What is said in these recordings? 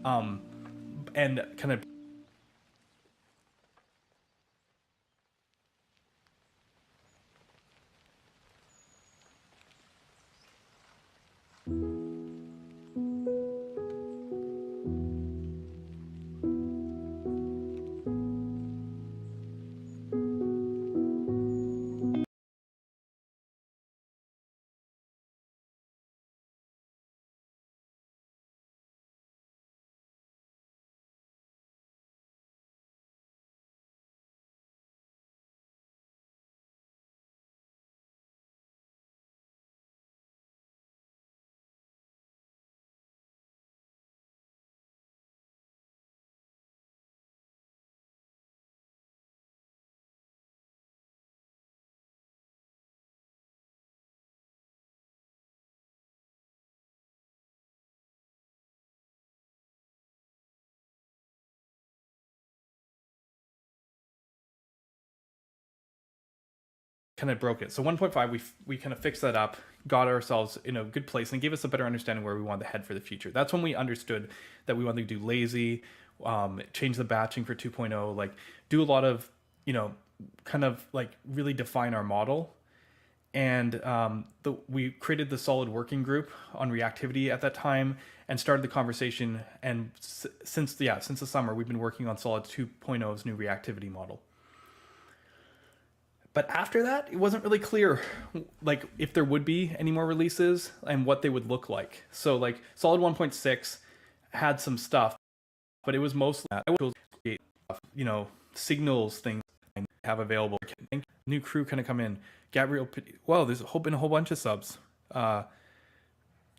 and kind of broke it. So 1.5, we kind of fixed that up, got ourselves in a good place, and gave us a better understanding where we wanted to head for the future. That's when we understood that we wanted to do lazy, change the batching for 2.0, like do a lot of, kind of like really define our model. And we created the solid working group on reactivity at that time and started the conversation. And since the summer, we've been working on solid 2.0's new reactivity model. But after that, it wasn't really clear, like if there would be any more releases and what they would look like. So like Solid 1.6 had some stuff, but it was mostly signals things I have available. New crew kind of come in. Gabriel, wow, there's been a whole bunch of subs.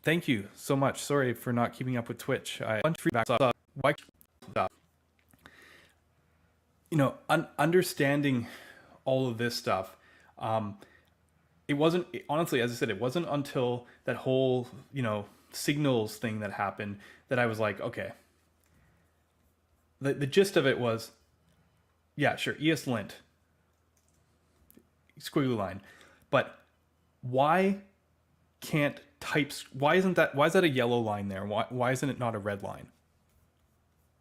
Thank you so much. Sorry for not keeping up with Twitch. Understanding all of this stuff. It wasn't, honestly, as I said, it wasn't until that whole, signals thing that happened that I was like, okay. The gist of it was, yeah, sure, ESLint, squiggly line, but why can't types? Why is that a yellow line there? Why isn't it not a red line?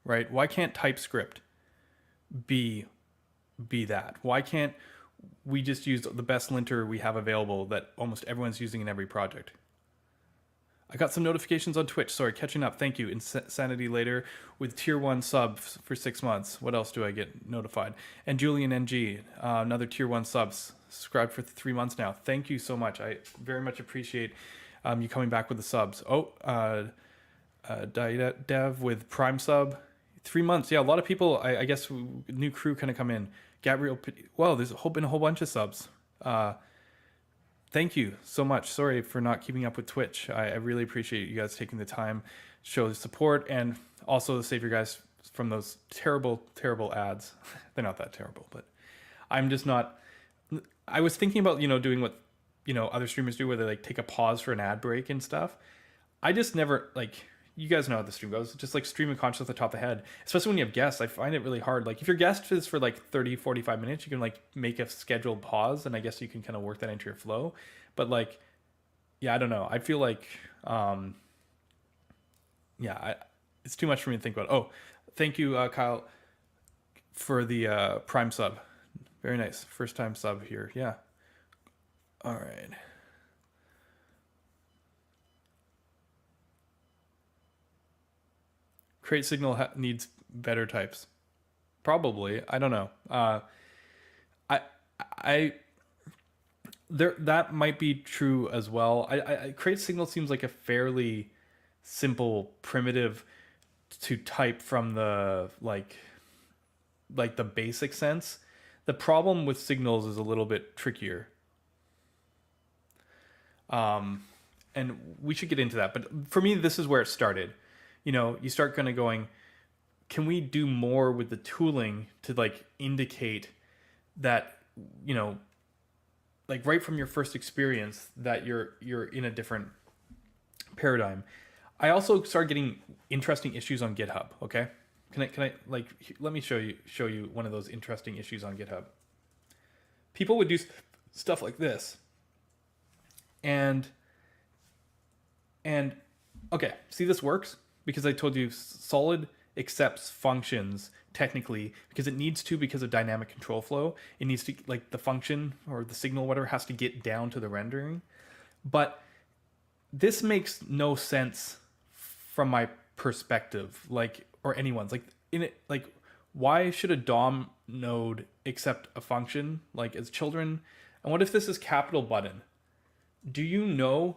Right? Why can't TypeScript be that? Why can't we just use the best linter we have available that almost everyone's using in every project? I got some notifications on Twitch. Sorry, catching up. Thank you. Insanity later with tier 1 subs for 6 months. What else do I get notified? And Julian NG, another tier 1 subs. Subscribed for 3 months now. Thank you so much. I very much appreciate you coming back with the subs. Dev with Prime sub. 3 months. Yeah, a lot of people, I guess, new crew kind of come in. Gabriel, well, there's been a whole bunch of subs. Thank you so much. Sorry for not keeping up with Twitch. I really appreciate you guys taking the time to show the support and also to save you guys from those terrible, terrible ads. They're not that terrible, but I'm just not. I was thinking about, doing what, other streamers do where they like take a pause for an ad break and stuff. I just never you guys know how the stream goes. Just like streaming content off the top of the head, especially when you have guests. I find it really hard. Like if your guest is for like 30, 45 minutes, you can like make a scheduled pause and I guess you can kind of work that into your flow. But like, yeah, I don't know. I feel like, it's too much for me to think about. Oh, thank you, Kyle, for the Prime sub. Very nice. First time sub here. Yeah. All right. Create signal needs better types. Probably. I don't know. I there that might be true as well. I create signal seems like a fairly simple primitive to type from the like the basic sense. The problem with signals is a little bit trickier. And we should get into that. But for me, this is where it started. You start kind of going, can we do more with the tooling to like indicate that, like right from your first experience that you're in a different paradigm. I also started getting interesting issues on GitHub. Okay. Can I like, let me show you one of those interesting issues on GitHub. People would do stuff like this. And okay, see, this works. because I told you solid accepts functions technically because it needs to, because of dynamic control flow. It needs to, like, the function or the signal, whatever, has to get down to the rendering. But this makes no sense from my perspective, like, or anyone's, like, in it, like, why should a DOM node accept a function like as children? And what if this is capital button? Do you know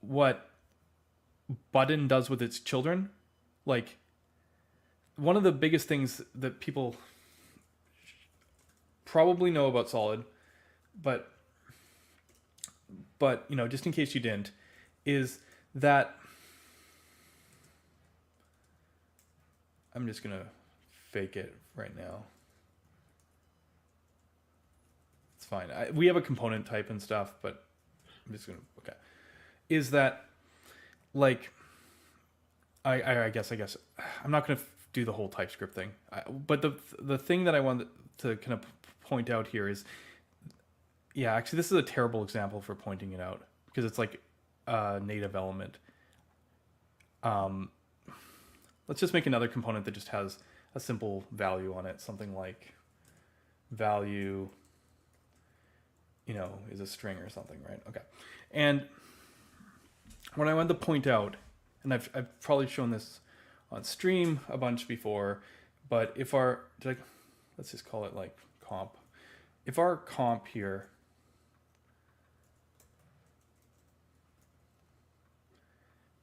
what button does with its children? Like, one of the biggest things that people probably know about solid, but you know, just in case you didn't, is that I'm just gonna fake it right now. It's fine. We have a component type and stuff, but I'm just gonna, okay. Is that, like, I guess I'm not gonna do the whole TypeScript thing. But the thing that I wanted to kind of point out here is, yeah, actually, this is a terrible example for pointing it out because it's like a native element. Let's just make another component that just has a simple value on it, something like value, you know, is a string or something, right? Okay. And what I wanted to point out, and I've probably shown this on stream a bunch before, but if our, let's just call it like comp. If our comp here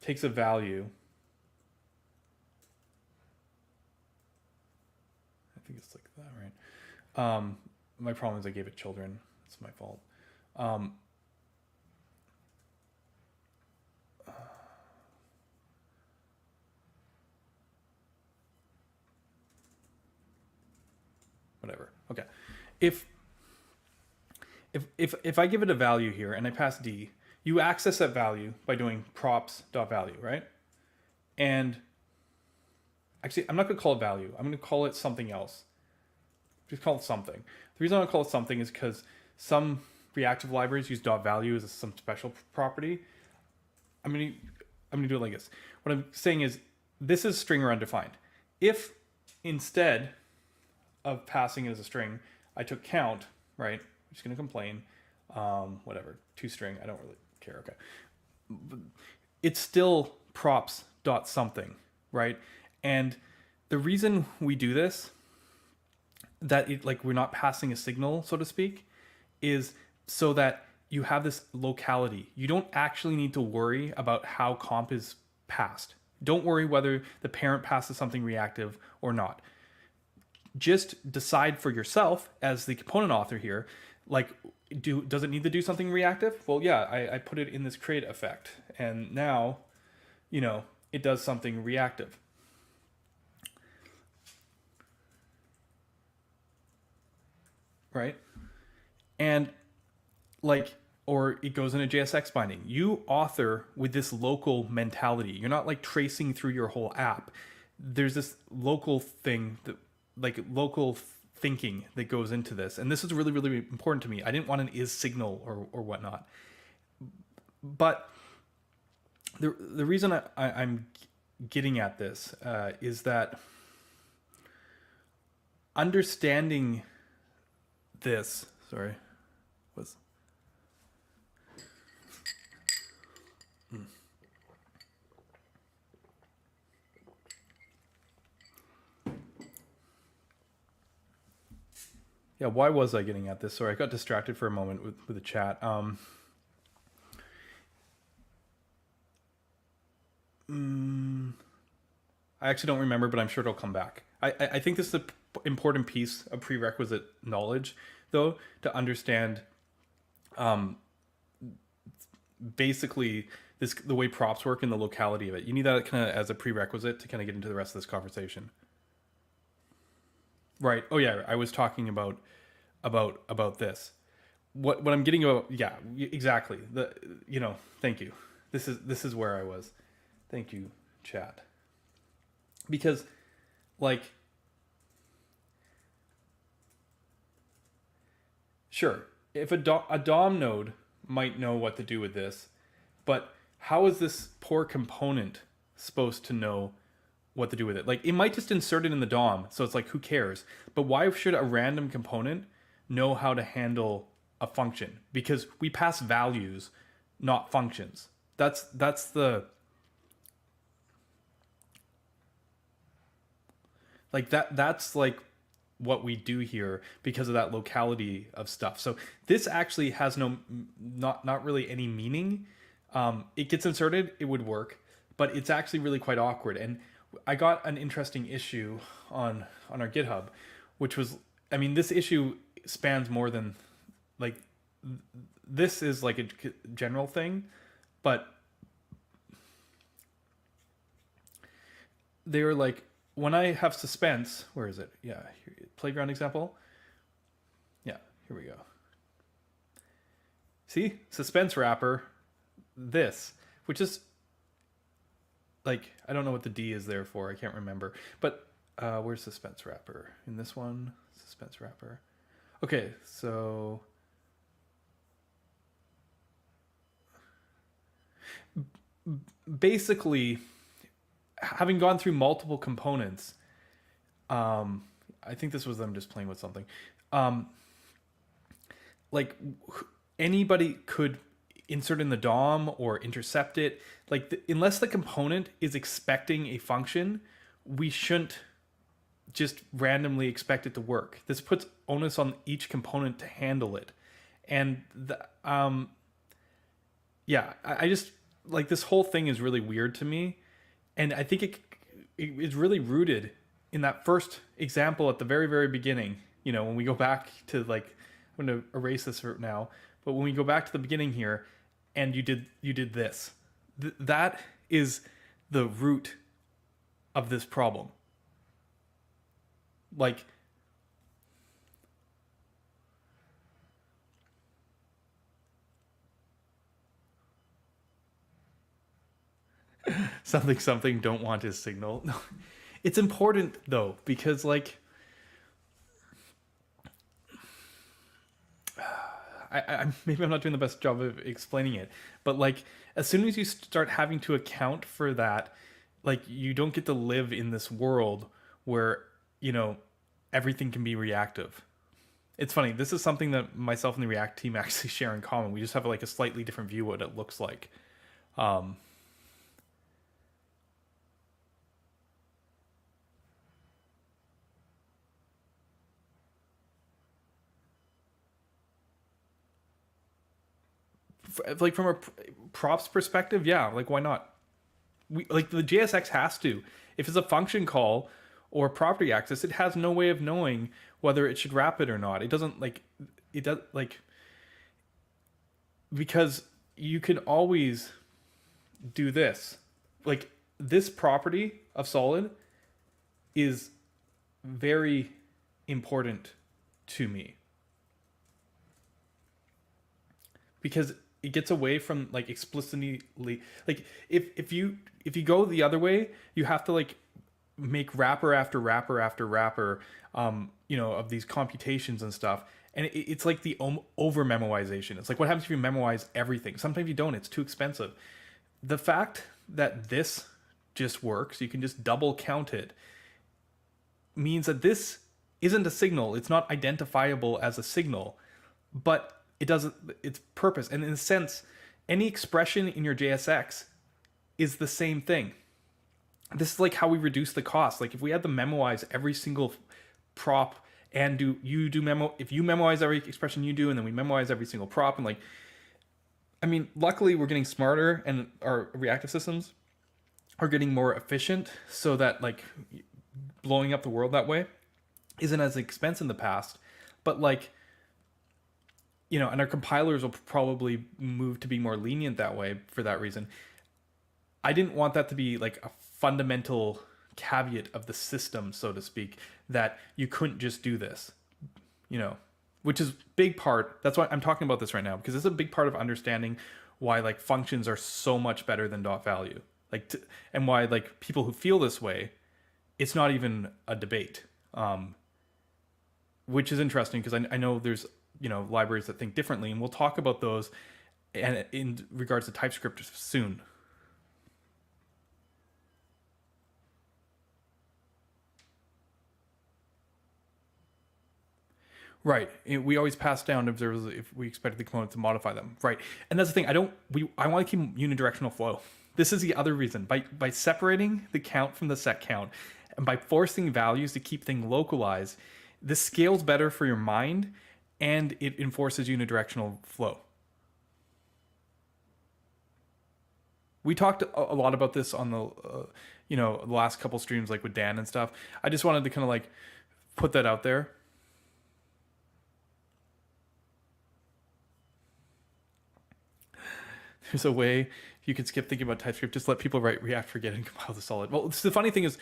takes a value, I think it's like that, right? My problem is I gave it children. It's my fault. Whatever. Okay. If I give it a value here and I pass D, you access that value by doing props.value, right? And actually, I'm not going to call it value. I'm going to call it something else. Just call it something. The reason I want to call it something is because some reactive libraries use .value as some special property. I'm going to do it like this. What I'm saying is this is string or undefined. If instead of passing it as a string, I took count, right? I'm just going to complain. Whatever, toString, I don't really care, okay. But it's still props dot something, right? And the reason we do this, that it, like, we're not passing a signal, so to speak, is so that you have this locality. You don't actually need to worry about how comp is passed. Don't worry whether the parent passes something reactive or not. Just decide for yourself as the component author here, like, does it need to do something reactive? Well, yeah, I put it in this create effect, and now, you know, it does something reactive. Right? And like, or it goes in a JSX binding. You author with this local mentality. You're not like tracing through your whole app. There's this local thing, that, like, local thinking that goes into this. And this is really, really important to me. I didn't want an is signal or whatnot. But the reason I'm getting at this is that understanding this, sorry, was yeah, why was I getting at this? Sorry, I got distracted for a moment with the chat. I actually don't remember, but I'm sure it'll come back. I think this is an important piece of prerequisite knowledge, though, to understand basically the way props work and the locality of it. You need that kind of as a prerequisite to kind of get into the rest of this conversation. Right. Oh yeah, I was talking about this. What I'm getting about, yeah, exactly. Thank you. This is where I was. Thank you, chat. Because, like, sure, if a DOM node might know what to do with this, but how is this poor component supposed to know what to do with it? Like, it might just insert it in the DOM, so it's like, who cares? But why should a random component know how to handle a function? Because we pass values, not functions. That's the like that's like what we do here because of that locality of stuff. So this actually has not really any meaning. It gets inserted, it would work, but it's actually really quite awkward. And I got an interesting issue on our GitHub, which was, I mean, this issue spans more than like this is like a general thing, but they were like, when I have suspense, where is it? Yeah, here, playground example. Yeah, here we go. See, suspense wrapper, this, which is like, I don't know what the D is there for. I can't remember. But where's suspense wrapper? In this one, suspense wrapper. Okay, so basically, having gone through multiple components, I think this was them just playing with something. Like anybody could insert in the DOM or intercept it. Like unless the component is expecting a function, we shouldn't just randomly expect it to work. This puts onus on each component to handle it. And yeah, I just like this whole thing is really weird to me. And I think it is really rooted in that first example at the very, very beginning. You know, when we go back to like, I'm going to erase this for now, but when we go back to the beginning here, and you did this, that is the root of this problem. Like, something don't want his signal. No, it's important though, because like I maybe I'm not doing the best job of explaining it, but like as soon as you start having to account for that, like you don't get to live in this world where, you know, everything can be reactive. It's funny, this is something that myself and the React team actually share in common. We just have like a slightly different view of what it looks like. um like from a props perspective, yeah, like why not? We like the JSX has to. If it's a function call or property access, it has no way of knowing whether it should wrap it or not. It doesn't like it does like because you can always do this. Like this property of solid is very important to me because it gets away from like explicitly, like if you go the other way, you have to like make wrapper after wrapper after wrapper, you know, of these computations and stuff. And it's like the over memoization. It's like what happens if you memorize everything? Sometimes you don't. It's too expensive. The fact that this just works, you can just double count it, means that this isn't a signal. It's not identifiable as a signal, but it doesn't, its purpose. And in a sense, any expression in your JSX is the same thing. This is like how we reduce the cost. Like if we had to memorize every single prop and if you memorize every expression you do, and then we memorize every single prop, and like, I mean, luckily we're getting smarter and our reactive systems are getting more efficient so that like blowing up the world that way isn't as expensive in the past. But like, you know, and our compilers will probably move to be more lenient that way for that reason. I didn't want that to be like a fundamental caveat of the system, so to speak, that you couldn't just do this, you know, which is big part. That's why I'm talking about this right now, because it's a big part of understanding why like functions are so much better than dot value, like and why like people who feel this way, it's not even a debate, which is interesting because I know there's, you know, libraries that think differently, and we'll talk about those and in regards to TypeScript soon. Right. We always pass down observables if we expect the component to modify them. Right. And that's the thing. I want to keep unidirectional flow. This is the other reason. By separating the count from the set count and by forcing values to keep things localized, this scales better for your mind and it enforces unidirectional flow. We talked a lot about this on the last couple streams, like with Dan and stuff. I just wanted to kind of like put that out there. There's a way you could skip thinking about TypeScript. Just let people write React, forget, and compile the solid. Well, the funny thing is,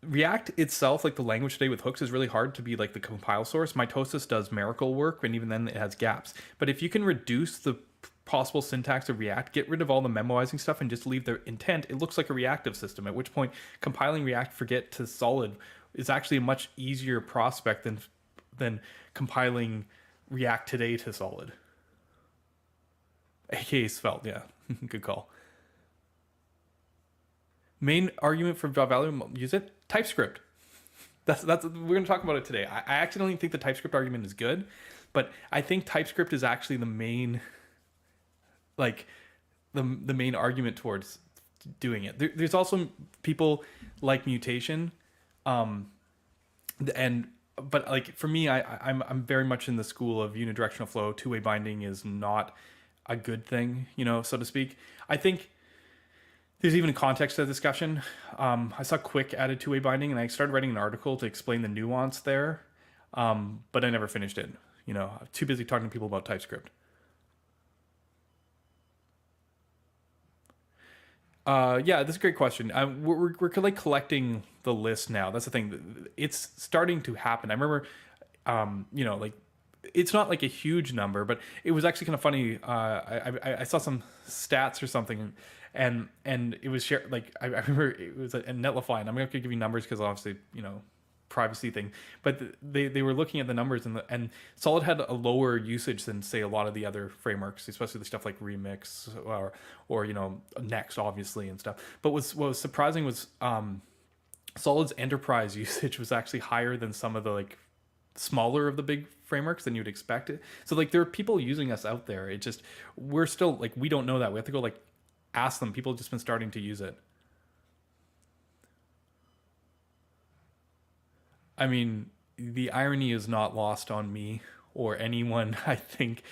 React itself, like the language today with hooks, is really hard to be like the compile source. Mitosis does miracle work, and even then it has gaps. But if you can reduce the possible syntax of React, get rid of all the memoizing stuff, and just leave the intent, it looks like a reactive system. At which point, compiling React forget to solid is actually a much easier prospect than compiling React today to solid. AKA Svelte, yeah. Good call. Main argument for value, use it, TypeScript. That's we're going to talk about it today. I actually don't even think the TypeScript argument is good, but I think TypeScript is actually the main, like, the main argument towards doing it. There's also people like mutation, but like for me, I'm very much in the school of unidirectional flow. Two-way binding is not a good thing, so to speak. I think there's even a context to the discussion. I saw Quick added two-way binding, and I started writing an article to explain the nuance there, but I never finished it. I'm too busy talking to people about TypeScript. Yeah, this is a great question. We're like collecting the list now. That's the thing. It's starting to happen. I remember, like it's not like a huge number, but it was actually kind of funny. I saw some stats or something, and it was shared. Like I remember it was a Netlify, and I'm not gonna give you numbers because obviously privacy thing. But they were looking at the numbers, and Solid had a lower usage than say a lot of the other frameworks, especially the stuff like Remix or Next obviously and stuff. But what was surprising was Solid's enterprise usage was actually higher than some of the like smaller of the big frameworks than you'd expect it. So like there are people using us out there. It just we're still like we don't know that. We have to go like ask them. People have just been starting to use it. I mean, the irony is not lost on me or anyone, I think,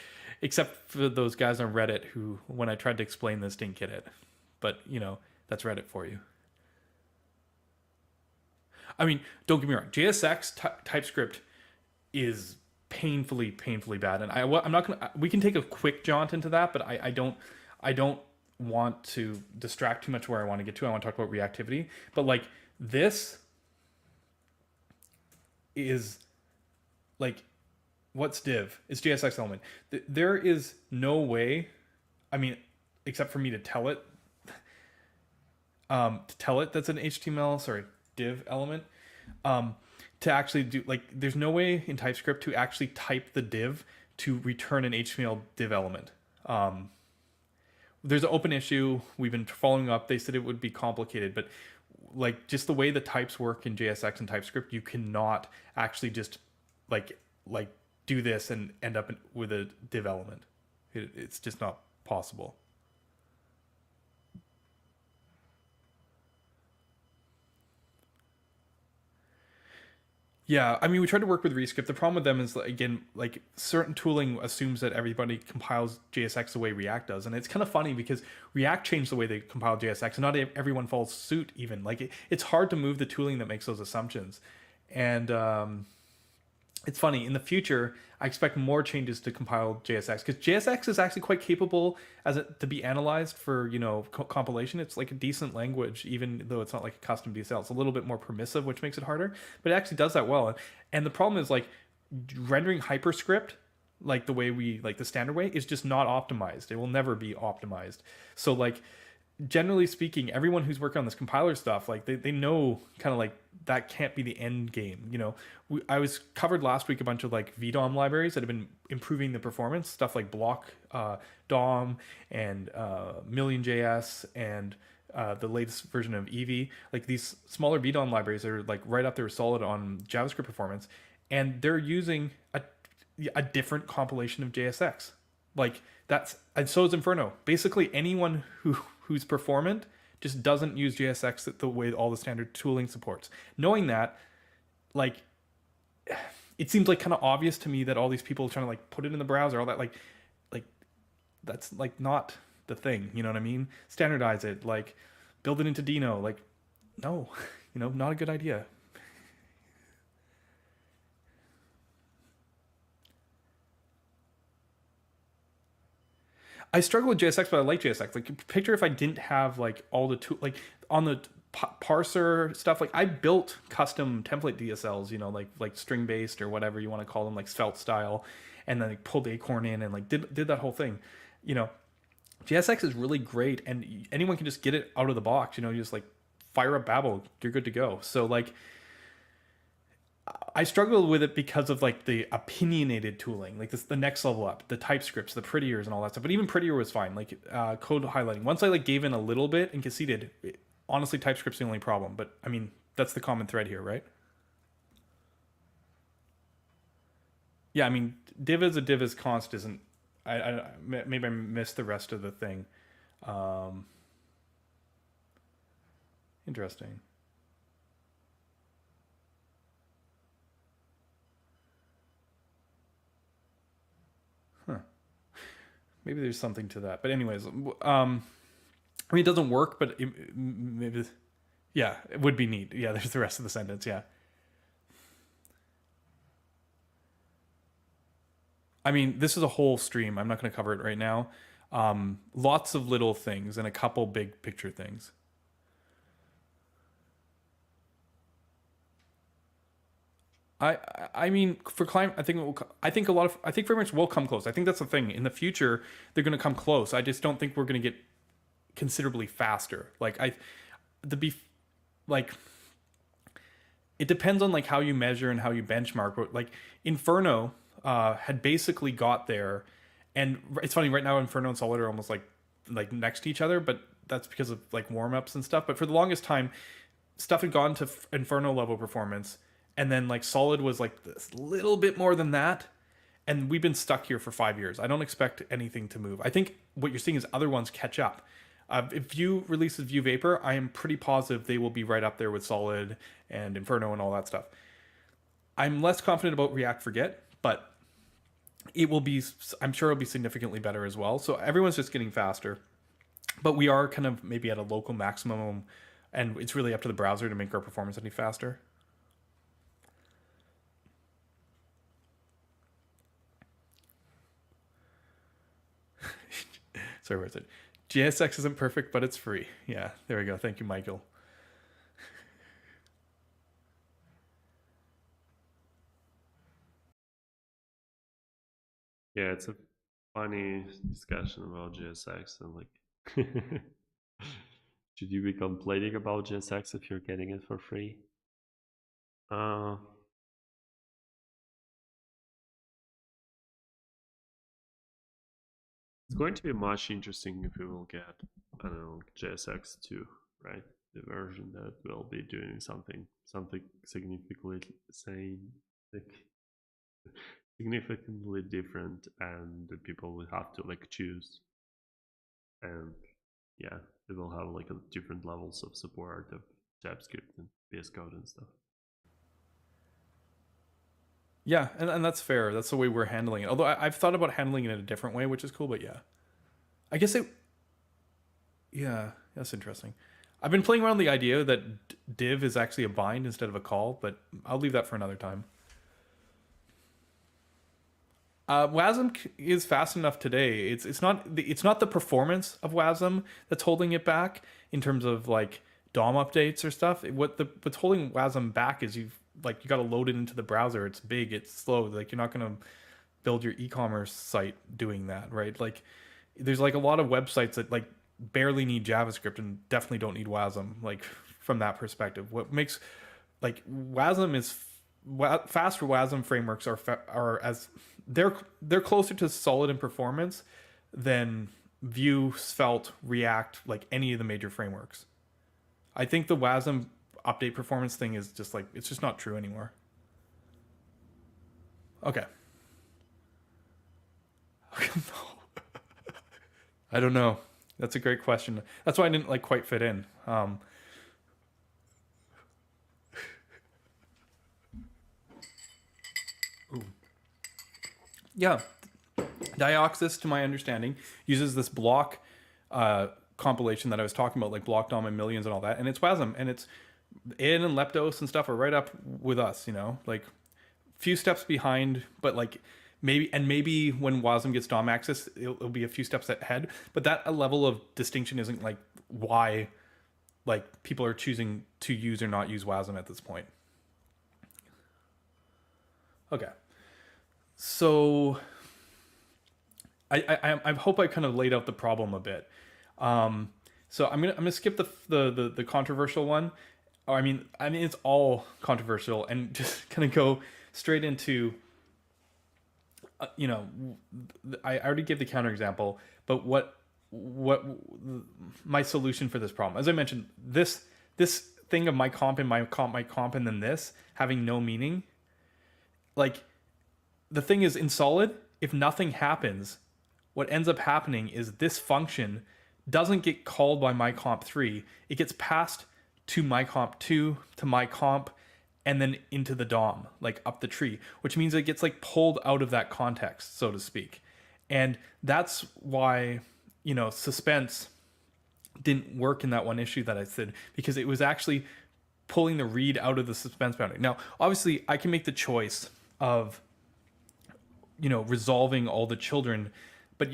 except for those guys on Reddit who, when I tried to explain this, didn't get it. But, that's Reddit for you. I mean, don't get me wrong. JSX TypeScript is painfully, painfully bad. And I'm not going to, we can take a quick jaunt into that, but I don't want to distract too much where I want to get to. I want to talk about reactivity. But like this is like what's div? It's JSX element. There is no way, I mean, except for me to tell it that's an HTML div element, to actually do like there's no way in TypeScript to actually type the div to return an HTML div element. There's an open issue. We've been following up. They said it would be complicated, but like just the way the types work in JSX and TypeScript, you cannot actually just like do this and end up with a div element. It's just not possible. Yeah, I mean, we tried to work with Rescript. The problem with them is, again, like certain tooling assumes that everybody compiles JSX the way React does, and it's kind of funny because React changed the way they compile JSX, and not everyone follows suit. Even like it's hard to move the tooling that makes those assumptions, and it's funny. In the future, I expect more changes to compile JSX because JSX is actually quite capable to be analyzed for compilation. It's like a decent language, even though it's not like a custom DSL. It's a little bit more permissive, which makes it harder, but it actually does that well. And the problem is like rendering hyperscript, like the way we like the standard way, is just not optimized. It will never be optimized. So like generally speaking, everyone who's working on this compiler stuff, like they know kind of like that can't be the end game. I was covered last week a bunch of like VDOM libraries that have been improving the performance, stuff like Block DOM and Million.js and the latest version of Eevee. Like these smaller VDOM libraries are like right up there solid on JavaScript performance, and they're using a a different compilation of JSX. Like that's and so is Inferno. Basically, anyone who's performant just doesn't use JSX the way all the standard tooling supports. Knowing that, like, it seems like kind of obvious to me that all these people are trying to like put it in the browser, all that like that's like not the thing. You know what I mean? Standardize it, like build it into Dino. Like, no, not a good idea. I struggle with JSX, but I like JSX. Like, picture if I didn't have like all the tool, like on the parser stuff. Like, I built custom template DSLs, like string based or whatever you want to call them, like Svelte style, and then like, pulled Acorn in and like did that whole thing. You know, JSX is really great, and anyone can just get it out of the box. You just like fire up Babel, you're good to go. So like, I struggled with it because of like the opinionated tooling, like this, the next level up, the TypeScripts, the prettiers, and all that stuff. But even prettier was fine, like code highlighting. Once I like gave in a little bit and conceded, honestly, TypeScript's the only problem. But I mean, that's the common thread here, right? Yeah, I mean, div as a div as const isn't. Maybe I missed the rest of the thing. Um, Interesting. Huh. Maybe there's something to that. But anyways, I mean, it doesn't work, but maybe, yeah, it would be neat. Yeah, there's the rest of the sentence. Yeah. I mean, this is a whole stream. I'm not going to cover it right now. Lots of little things and a couple big picture things. I mean, for climate, I think a lot of I think frameworks will come close. I think that's the thing. In the future, they're going to come close. I just don't think we're going to get considerably faster. Like the be like it depends on like how you measure and how you benchmark. But like Inferno had basically got there, and it's funny right now. Inferno and Solid are almost like next to each other, but that's because of like warm ups and stuff. But for the longest time, stuff had gone to Inferno level performance, and then like Solid was like this little bit more than that. And we've been stuck here for 5 years. I don't expect anything to move. I think what you're seeing is other ones catch up. If Vue releases Vue Vapor, I am pretty positive they will be right up there with Solid and Inferno and all that stuff. I'm less confident about React Forget, but it will be. I'm sure it'll be significantly better as well. So everyone's just getting faster, but we are kind of maybe at a local maximum, and it's really up to the browser to make our performance any faster. Sorry, where's it? JSX isn't perfect, but it's free. Yeah, there we go. Thank you, Michael. Yeah, it's a funny discussion about JSX and like, should you be complaining about JSX if you're getting it for free? Uh, it's going to be much interesting if we will get, I don't know, JSX 2, right? The version that will be doing something significantly saying like significantly different, and the people will have to like choose, and yeah, it will have like a different levels of support of JavaScript and VS Code and stuff. Yeah, and that's fair. That's the way we're handling it. Although I've thought about handling it in a different way, which is cool. But yeah, I guess it. Yeah, that's interesting. I've been playing around the idea that div is actually a bind instead of a call, but I'll leave that for another time. WASM is fast enough today. It's not the performance of WASM that's holding it back in terms of like DOM updates or stuff. What's holding WASM back is you got to load it into the browser. It's big, it's slow. Like you're not gonna build your e-commerce site doing that, right? Like there's like a lot of websites that like barely need JavaScript and definitely don't need WASM. Like from that perspective, what makes like WASM is faster WASM frameworks are as they're closer to solid in performance than Vue, Svelte, React, like any of the major frameworks. I think the WASM update performance thing is just like it's just not true anymore. Okay. I don't know. That's a great question. That's why I didn't like quite fit in. Yeah, Dioxys, to my understanding, uses this block compilation that I was talking about, like block DOM and millions and all that, and it's WASM, and it's in and Leptos and stuff are right up with us, like few steps behind, but like maybe when WASM gets DOM access, it'll be a few steps ahead, but that a level of distinction isn't like why like people are choosing to use or not use WASM at this point. Okay, so I hope I kind of laid out the problem a bit. So I'm gonna skip the controversial one. I mean it's all controversial, and just kind of go straight into I already gave the counterexample, but what my solution for this problem? As I mentioned, this thing of my comp and my comp and then this having no meaning. Like the thing is in solid, if nothing happens, what ends up happening is this function doesn't get called by my comp 3. It gets passed to my comp 2, to my comp, and then into the DOM, like up the tree, which means it gets like pulled out of that context, so to speak. And that's why, suspense didn't work in that one issue that I said, because it was actually pulling the read out of the suspense boundary. Now, obviously, I can make the choice of, resolving all the children, but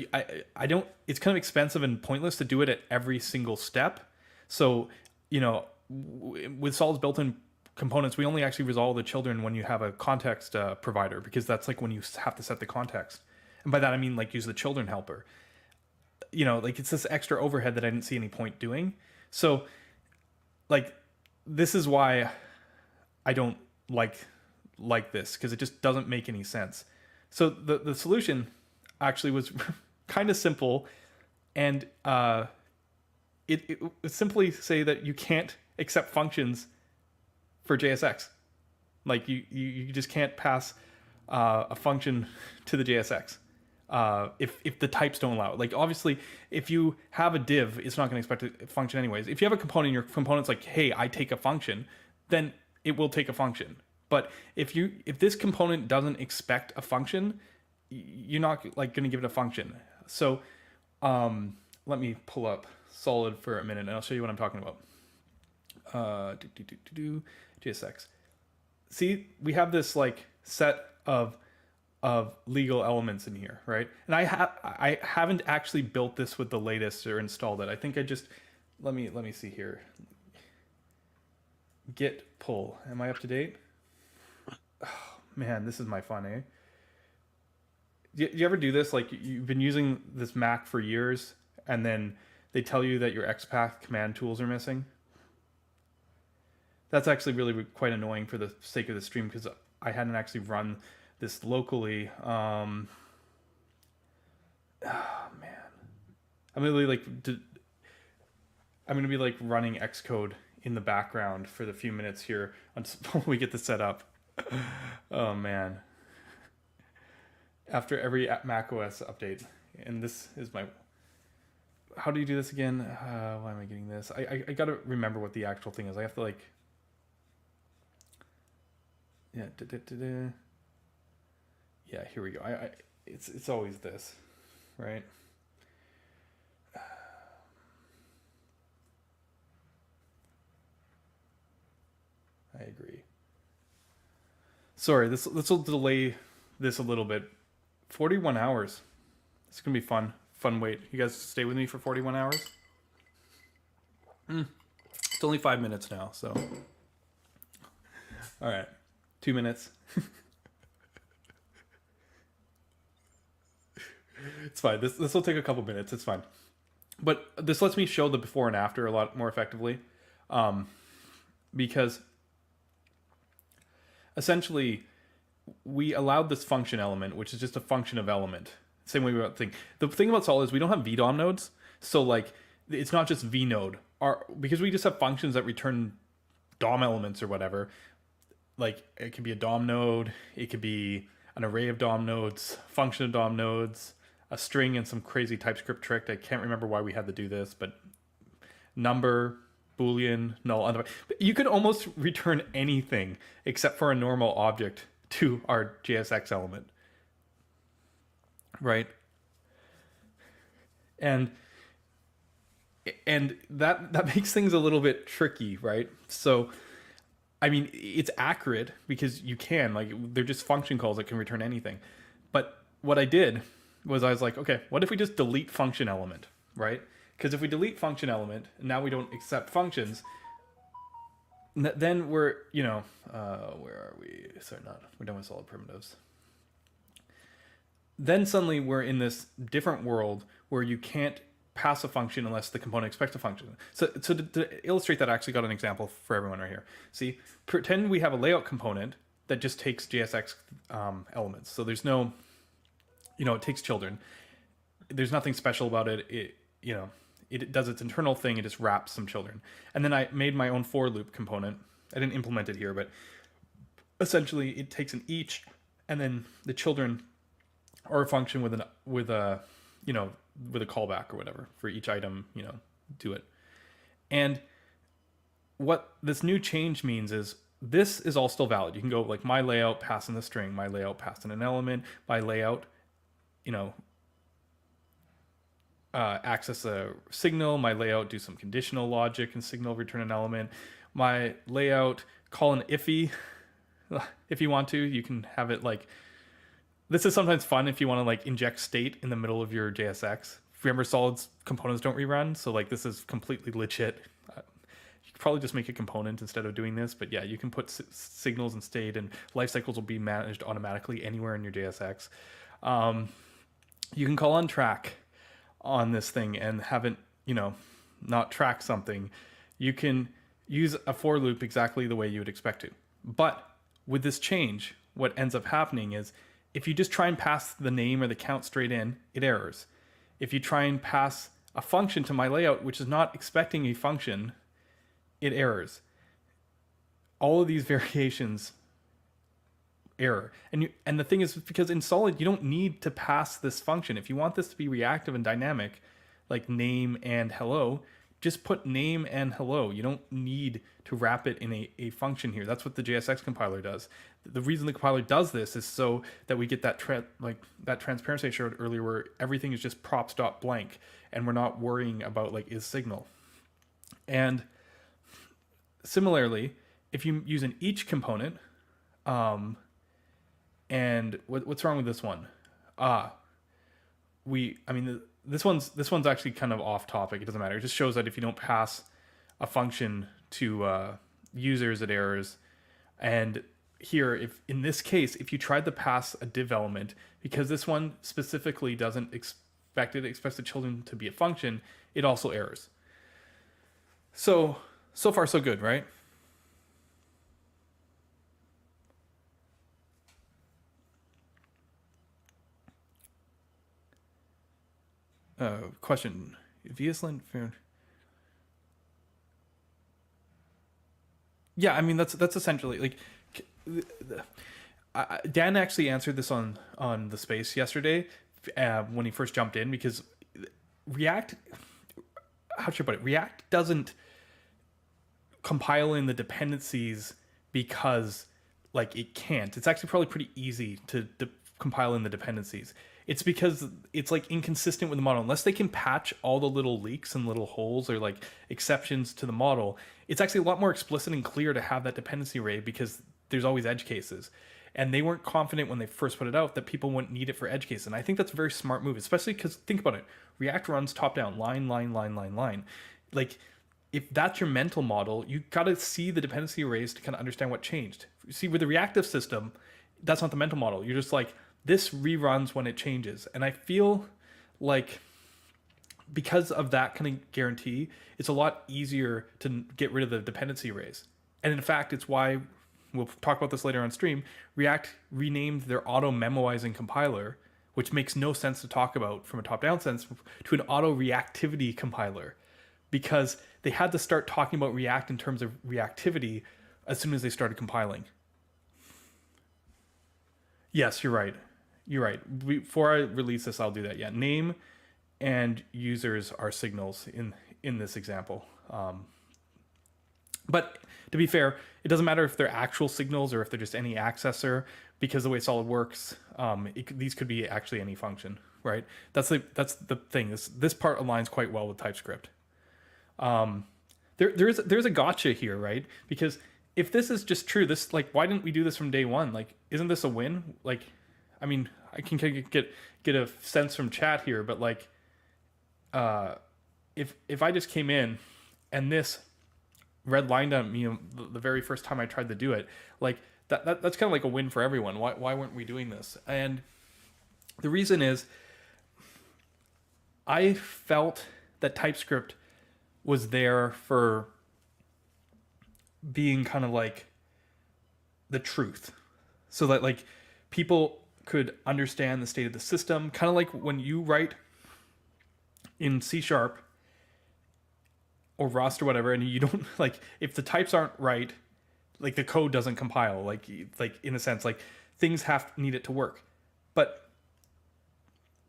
I don't, it's kind of expensive and pointless to do it at every single step. So, with Solid's built-in components, we only actually resolve the children when you have a context provider, because that's like when you have to set the context. And by that, I mean like use the children helper. Like it's this extra overhead that I didn't see any point doing. So like, this is why I don't like this, because it just doesn't make any sense. So the solution actually was kind of simple, and it would simply say that you can't accept functions for JSX. Like you just can't pass a function to the JSX if the types don't allow it. Like obviously, if you have a div, it's not going to expect a function anyways. If you have a component, and your component's like, hey, I take a function, then it will take a function. But if this component doesn't expect a function, you're not like going to give it a function. So let me pull up Solid for a minute, and I'll show you what I'm talking about. JSX. See, we have this like set of legal elements in here, right? And I haven't actually built this with the latest or installed it. I think I just let me see here. Git pull. Am I up to date? Oh, man, this is my fun, eh? Do you ever do this? Like you've been using this Mac for years, and then they tell you that your XPath command tools are missing. That's actually really quite annoying for the sake of the stream, because I hadn't actually run this locally. Oh man, I'm gonna be like running Xcode in the background for the few minutes here until we get this set up. Oh man. After every macOS update, and this is my. How do you do this again? Why am I getting this? I gotta remember what the actual thing is. I have to like. Yeah. Yeah. Here we go. It's always this, right? I agree. Sorry, this will delay this a little bit. 41 hours. It's gonna be fun. Fun wait. You guys stay with me for 41 hours? It's only 5 minutes now, so. All right. 2 minutes. It's fine. This will take a couple minutes. It's fine. But this lets me show the before and after a lot more effectively. Because essentially we allowed this function element, which is just a function of element. Same way we think. The thing about Solid is we don't have VDOM nodes. So like it's not just vnode. Because we just have functions that return DOM elements or whatever. Like it could be a DOM node, it could be an array of DOM nodes, function of DOM nodes, a string and some crazy TypeScript trick. I can't remember why we had to do this, but number, Boolean, null, undefined. You could almost return anything except for a normal object to our JSX element, right? And that makes things a little bit tricky, right? So I mean, it's accurate because you can, like, they're just function calls that can return anything. But what I did was I was like, okay, what if we just delete function element, right? Because if we delete function element, and now we don't accept functions, then we're, where are we? Sorry, we're done with solid primitives. Then suddenly we're in this different world where you can't pass a function unless the component expects a function. So to illustrate that, I actually got an example for everyone right here. See, pretend we have a layout component that just takes JSX elements. So there's no, it takes children. There's nothing special about it. It does its internal thing. It just wraps some children. And then I made my own for loop component. I didn't implement it here, but essentially it takes an each, and then the children are a function with a callback or whatever for each item, do it. And what this new change means is this is all still valid. You can go like my layout pass in the string, my layout pass in an element, my layout, access a signal, my layout do some conditional logic and signal return an element, my layout call an iffy. If you want to, you can have it like, this is sometimes fun if you want to like inject state in the middle of your JSX. Remember, solids components don't rerun, so like this is completely legit. You could probably just make a component instead of doing this, but yeah, you can put signals and state, and life cycles will be managed automatically anywhere in your JSX. You can call on track on this thing and have it, not track something. You can use a for loop exactly the way you would expect to. But with this change, what ends up happening is if you just try and pass the name or the count straight in, it errors. If you try and pass a function to my layout, which is not expecting a function, it errors. All of these variations error. And the thing is, because in solid, you don't need to pass this function. If you want this to be reactive and dynamic, like name and hello, just put name and hello. You don't need to wrap it in a function here. That's what the JSX compiler does. The reason the compiler does this is so that we get that transparency I showed earlier, where everything is just props.blank, and we're not worrying about like is signal. And similarly, if you use an each component, and what's wrong with this one? This one's actually kind of off topic. It doesn't matter. It just shows that if you don't pass a function to users, it errors. And here, if in this case, if you tried to pass a div element, because this one specifically doesn't expect the children to be a function, it also errors. So far so good, right? Question: VSLint fair? Yeah, I mean that's essentially like Dan actually answered this on the space yesterday when he first jumped in, because React, how should I put it? React doesn't compile in the dependencies because like it can't. It's actually probably pretty easy to compile in the dependencies. It's because it's like inconsistent with the model. Unless they can patch all the little leaks and little holes or like exceptions to the model, it's actually a lot more explicit and clear to have that dependency array, because there's always edge cases. And they weren't confident when they first put it out that people wouldn't need it for edge cases. And I think that's a very smart move, especially because think about it. React runs top down, line, line, line, line, line. Like if that's your mental model, you got to see the dependency arrays to kind of understand what changed. See, with the reactive system, that's not the mental model. You're just like, this reruns when it changes. And I feel like because of that kind of guarantee, it's a lot easier to get rid of the dependency arrays. And in fact, it's why, we'll talk about this later on stream, React renamed their auto memoizing compiler, which makes no sense to talk about from a top-down sense, to an auto reactivity compiler, because they had to start talking about React in terms of reactivity as soon as they started compiling. Yes, you're right. You're right. Before I release this, I'll do that. Yeah, name and users are signals in this example. But to be fair, it doesn't matter if they're actual signals or if they're just any accessor, because the way Solid works, these could be actually any function, right? That's the thing. This part aligns quite well with TypeScript. There's a gotcha here, right? Because if this is just true, this, like, why didn't we do this from day one? Like, isn't this a win? Like, I mean, I can get a sense from chat here, but like, if I just came in and this red lined on me the very first time I tried to do it, like that's kind of like a win for everyone. Why weren't we doing this? And the reason is, I felt that TypeScript was there for being kind of like the truth, so that like people could understand the state of the system, kind of like when you write in C# or Rust or whatever, and you don't, like, if the types aren't right, like the code doesn't compile, like in a sense, like things need it to work. But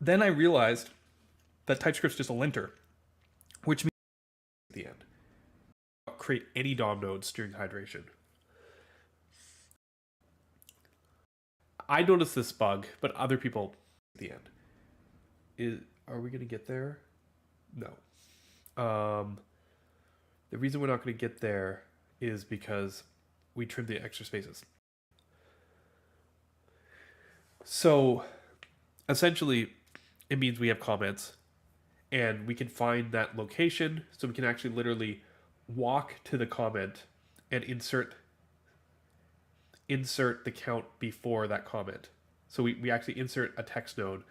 then I realized that TypeScript's just a linter, which means at the end create any DOM nodes during hydration. I noticed this bug, but other people at the end. Are we gonna get there? No. The reason we're not going to get there is because we trimmed the extra spaces. So essentially, it means we have comments and we can find that location, so we can actually literally walk to the comment and insert the count before that comment. So we actually insert a text node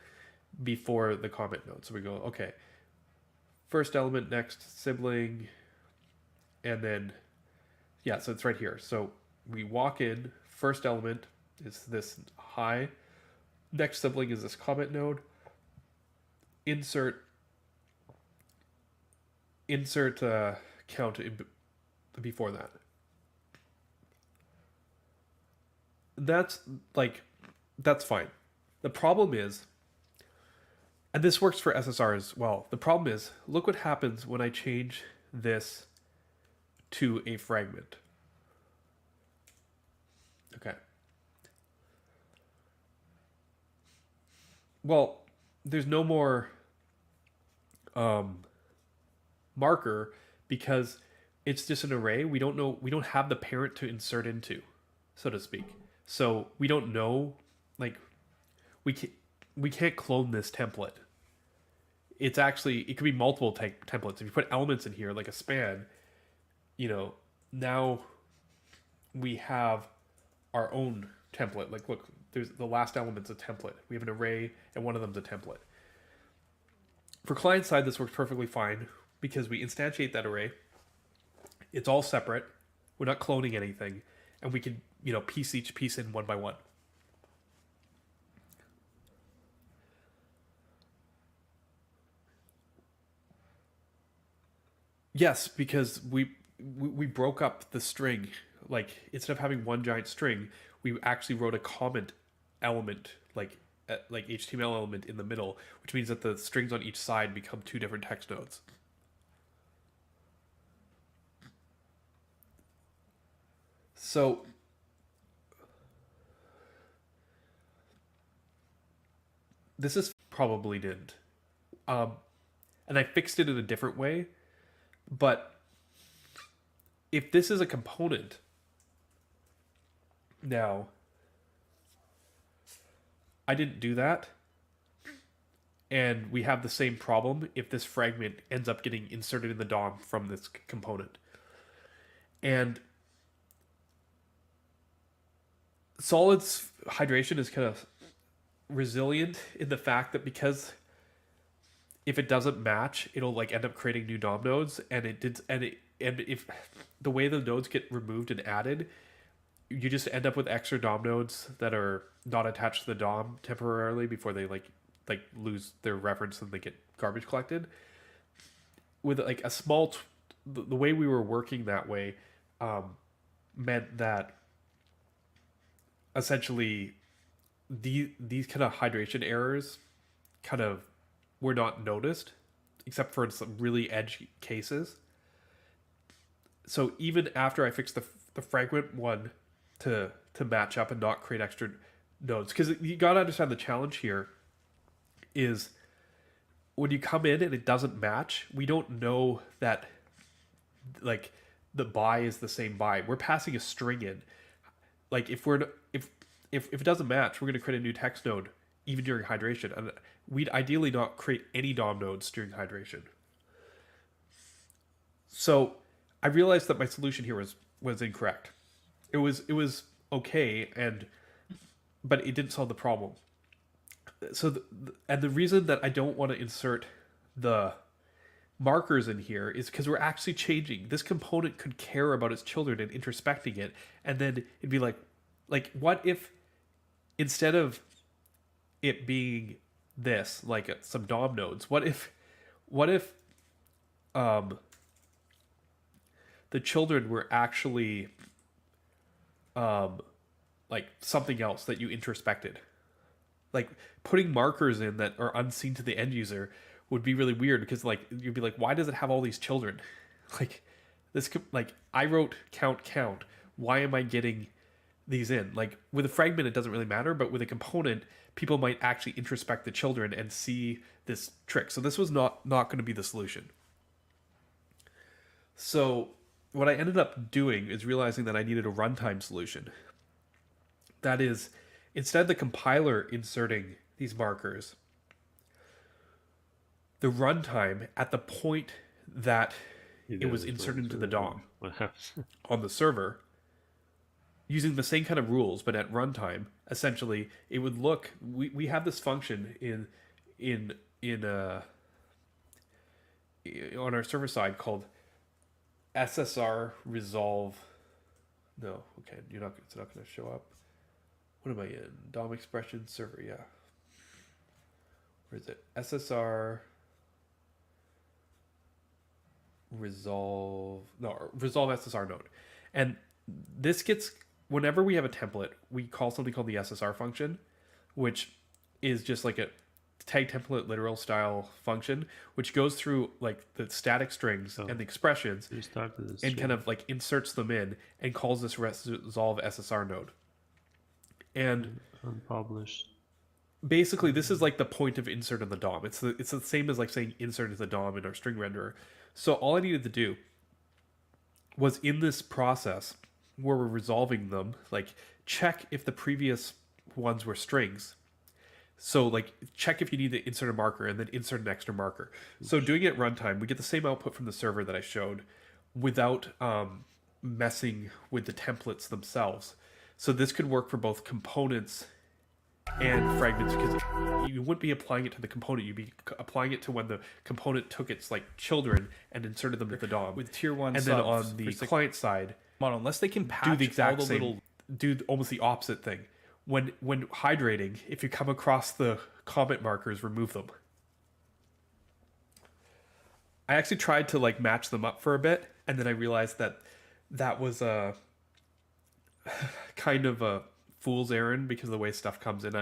before the comment node. So we go, okay, first element, next sibling, and then, yeah, so it's right here. So we walk in, first element is this high, next sibling is this comment node, insert count before that. That's fine. The problem is, and this works for SSR as well, the problem is, look what happens when I change this to a fragment. Okay. Well, there's no more marker because it's just an array. We don't have the parent to insert into, so to speak. So we don't know, like, we can't clone this template. It could be multiple templates. If you put elements in here, like a span, now we have our own template. Like, look, there's the last element's a template. We have an array, and one of them's a template. For client side, this works perfectly fine because we instantiate that array. It's all separate. We're not cloning anything, and we can, piece each piece in one by one. Yes, because we broke up the string. Like, instead of having one giant string, we actually wrote a comment element, like HTML element in the middle, which means that the strings on each side become two different text nodes. So this is probably didn't. And I fixed it in a different way, but if this is a component now, I didn't do that, and we have the same problem if this fragment ends up getting inserted in the DOM from this component. And Solid's hydration is kind of resilient in the fact that because if it doesn't match, it'll like end up creating new DOM nodes, and if the way the nodes get removed and added, you just end up with extra DOM nodes that are not attached to the DOM temporarily before they like lose their reference and they get garbage collected. With like a small, the way we were working that way meant that essentially these kind of hydration errors kind of were not noticed, except for in some really edge cases. So even after I fixed the fragment one to match up and not create extra nodes, because you got to understand the challenge here is when you come in and it doesn't match, we don't know that like the buy is the same buy. We're passing a string in. Like if it doesn't match, we're going to create a new text node even during hydration, and we'd ideally not create any DOM nodes during hydration. So I realized that my solution here was incorrect. It was okay, but it didn't solve the problem. So and the reason that I don't want to insert the markers in here is because we're actually changing. This component could care about its children and introspecting it, and then it'd be like what if instead of it being this, like some DOM nodes, what if um the children were actually um like something else that you introspected? Like putting markers in that are unseen to the end user would be really weird, because like you'd be like, why does it have all these children? Like this like I wrote count, why am I getting these in? Like with a fragment it doesn't really matter, but with a component people might actually introspect the children and see this trick. So this was not going to be the solution. So what I ended up doing is realizing that I needed a runtime solution. That is, instead of the compiler inserting these markers, the runtime at the point that it was inserted into the DOM What happens? on the server, using the same kind of rules, but at runtime, essentially, it would look. We have this function in on our server side called SSR resolve. No, okay, you're not. It's not going to show up. What am I in? DOM expression server. Yeah. Where is it? SSR resolve. No, resolve SSR node, and this gets whenever we have a template, we call something called the SSR function, which is just like a tag template literal style function, which goes through like the static strings and the expressions and kind of like inserts them in and calls this resolve SSR node. And unpublished. Basically, this is like the point of insert in the DOM. It's the same as like saying insert in the DOM in our string renderer. So all I needed to do was in this process where we're resolving them, like check if the previous ones were strings. So like check if you need to insert a marker and then insert an extra marker. So doing it at runtime, we get the same output from the server that I showed without messing with the templates themselves. So this could work for both components and fragments, because you wouldn't be applying it to the component, you'd be applying it to when the component took its like children and inserted them to the DOM. With tier 1 and then on the client side, unless they can patch do the exact all the same, little do almost the opposite thing. When hydrating, if you come across the comment markers, remove them. I actually tried to like match them up for a bit, and then I realized that was a kind of a fool's errand because of the way stuff comes in.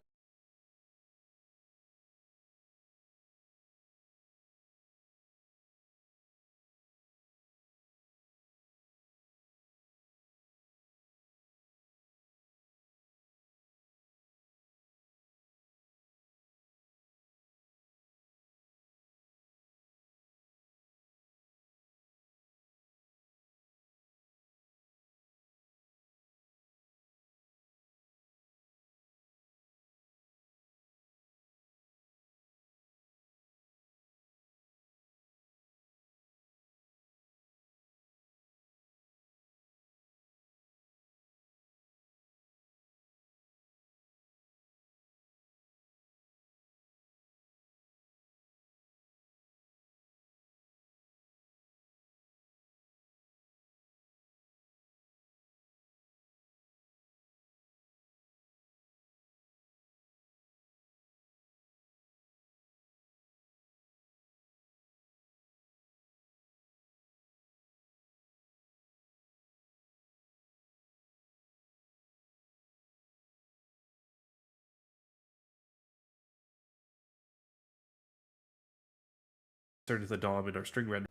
insert into the DOM in our string render.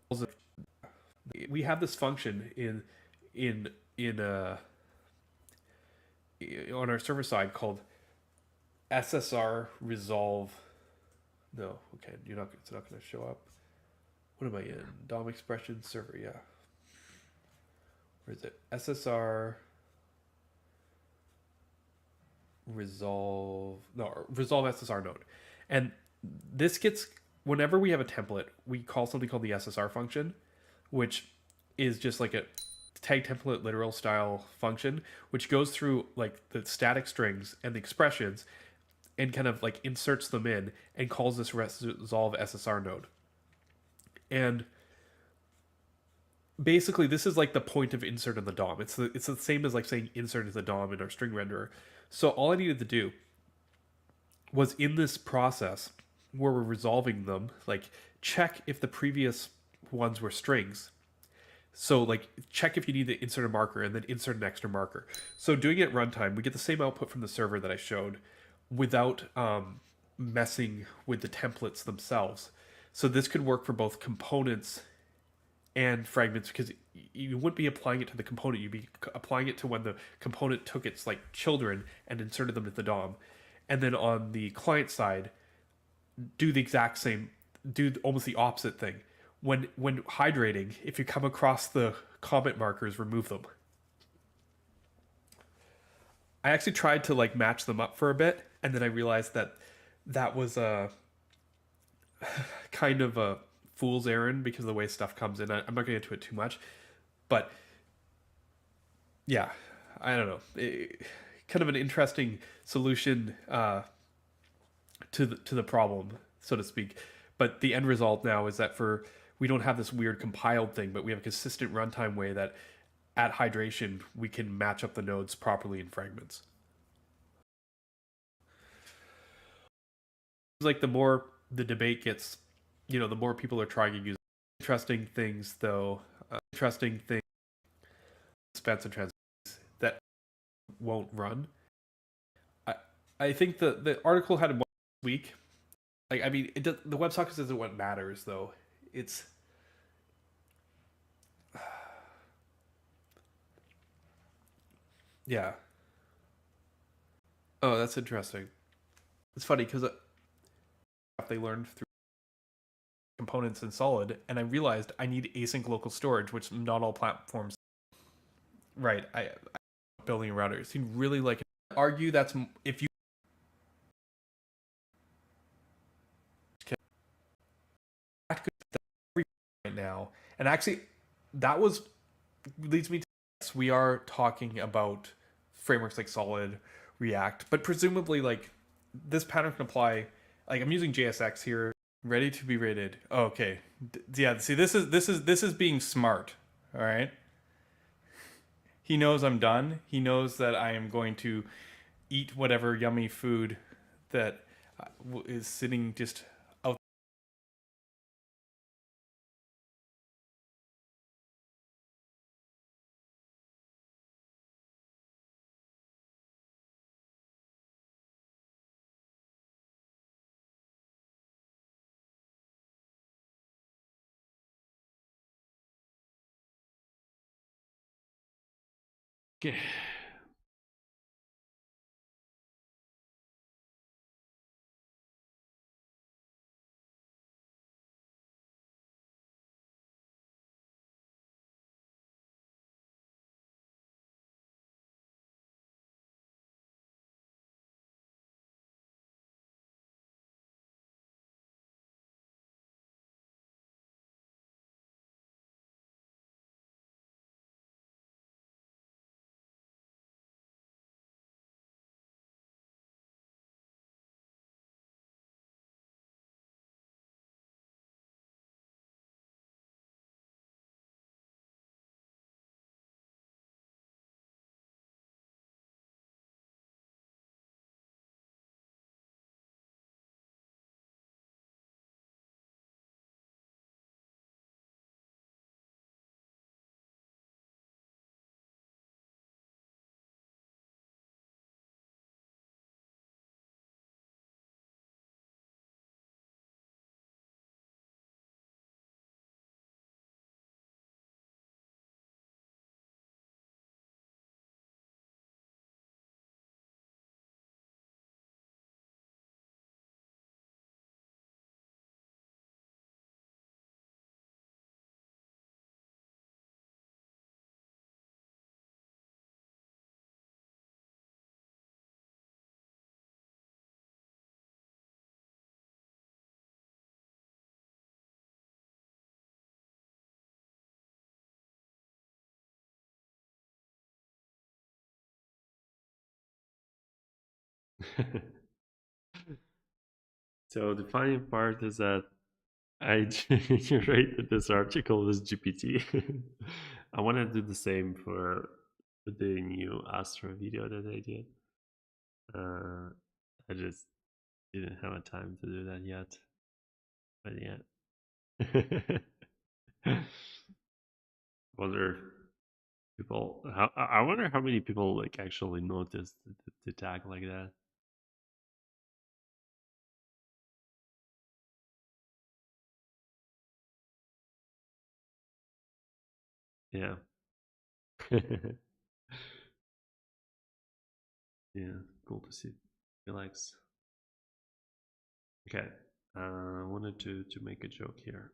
We have this function in on our server side called SSR resolve. No, okay, it's not going to show up. What am I in? DOM expression server, yeah. Where is it? SSR resolve SSR node. And this gets, whenever we have a template, we call something called the SSR function, which is just like a tag template literal style function, which goes through like the static strings and the expressions and kind of like inserts them in and calls this resolve SSR node. And basically this is like the point of insert in the DOM. It's the same as like saying insert into the DOM in our string renderer. So all I needed to do was, in this process where we're resolving them, like check if the previous ones were strings. So like check if you need to insert a marker and then insert an extra marker. So doing it at runtime, we get the same output from the server that I showed without messing with the templates themselves. So this could work for both components and fragments, because you wouldn't be applying it to the component, you'd be applying it to when the component took its like children and inserted them into the DOM. And then on the client side, do the exact same, do almost the opposite thing. When hydrating, if you come across the comment markers, remove them. I actually tried to like match them up for a bit, and then I realized that was a kind of a fool's errand because of the way stuff comes in. I'm not going to get into it too much, but yeah, I don't know. Kind of an interesting solution to the problem, so to speak. But the end result now is that we don't have this weird compiled thing, but we have a consistent runtime way that at hydration we can match up the nodes properly in fragments. Like the more the debate gets, the more people are trying to use interesting things, though. Interesting things, expensive transitions that won't run. I think the article had 1 week. Like, I mean, the WebSockets isn't what matters, though. It's yeah. Oh, that's interesting. It's funny because they learned through components in Solid, and I realized I need async local storage, which not all platforms. Right, I building a router. It seemed really like argue that's if you right now, and actually that was leads me to yes, we are talking about frameworks like Solid, React, but presumably like this pattern can apply. Like I'm using JSX here, ready to be rated. Oh, okay, yeah. See, this is being smart. All right. He knows I'm done. He knows that I am going to eat whatever yummy food that is sitting just out. So the funny part is that I generated this article with GPT. I want to do the same for the new Astro video that I did. Uh, I just didn't have a time to do that yet. But yeah. Wonder people. I wonder how many people like actually noticed the tag like that. Yeah. Yeah, cool to see. Relax. Okay. I wanted to make a joke here.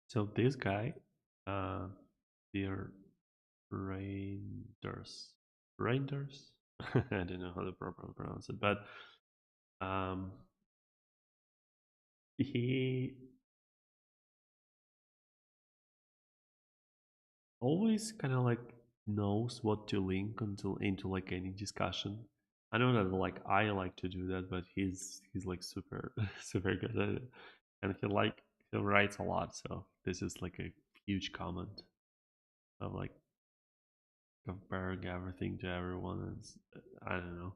So this guy, uh, dear Reinders, Reinders. I don't know how to properly pronounce it, but um, he always kind of like knows what to link until into like any discussion. I know that like I like to do that, but he's like super super good at it, and he writes a lot. So this is like a huge comment of like comparing everything to everyone. And I don't know.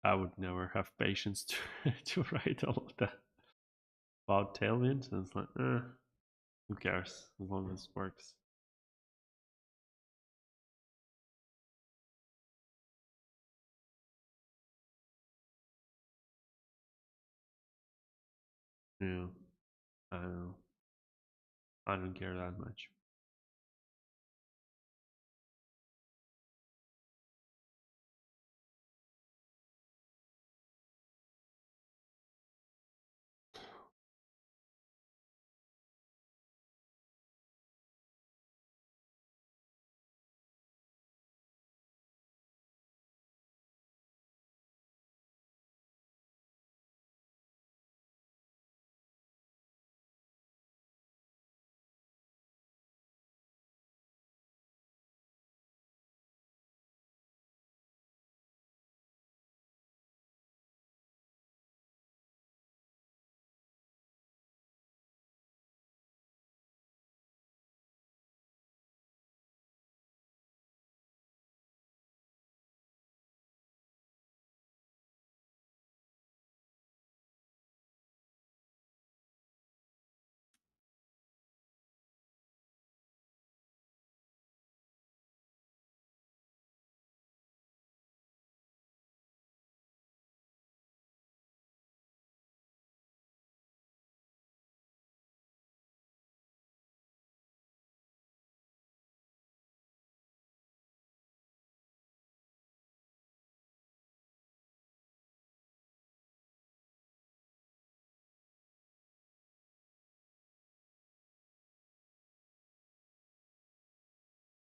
I would never have patience to to write all of that about tailwinds. And it's like, who cares as long as it works. Yeah, I don't know. I don't care that much.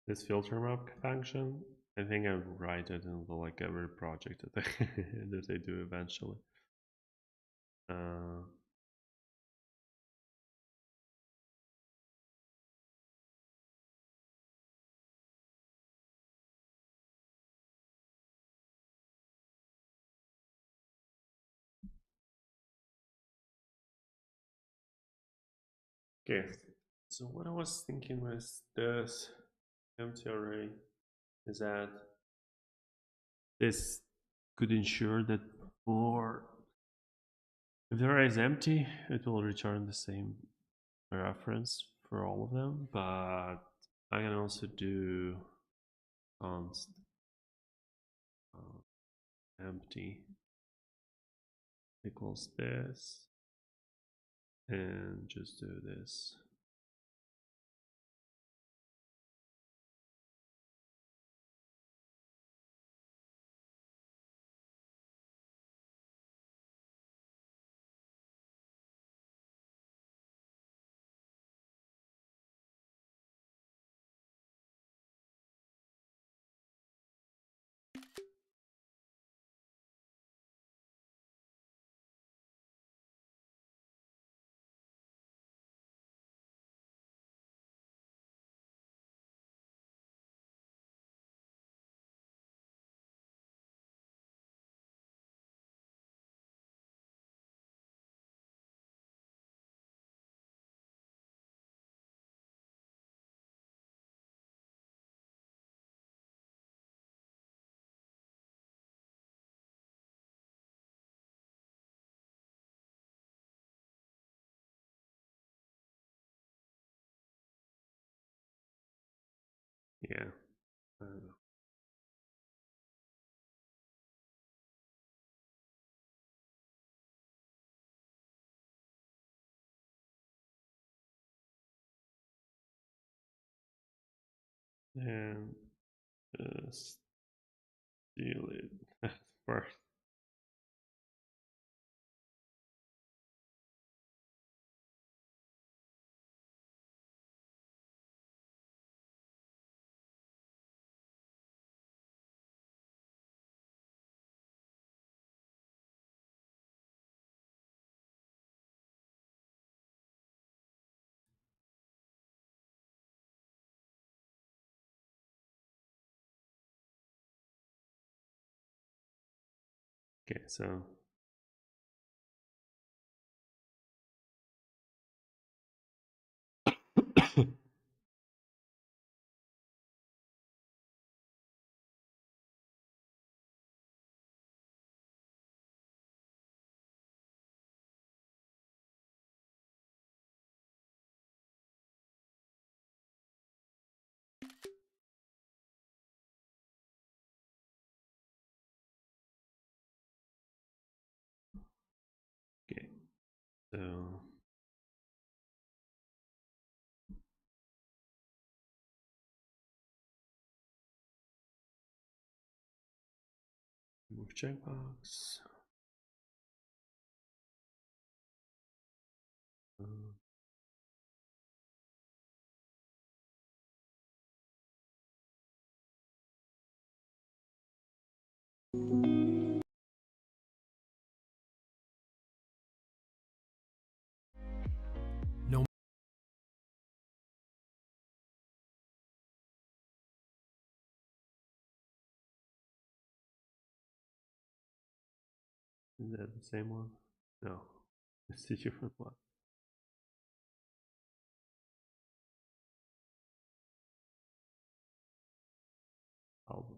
This filter map function, I think I write it into like every project that that I do eventually. Uh, okay, so what I was thinking with this empty array is that this could ensure that for if the array is empty, it will return the same reference for all of them, but I can also do const empty equals this, and just do this. Yeah, I don't know. And steal it first. Okay, so okay, so move checkbox. Uh, No. Is that the same one? No, it's a different one. Album.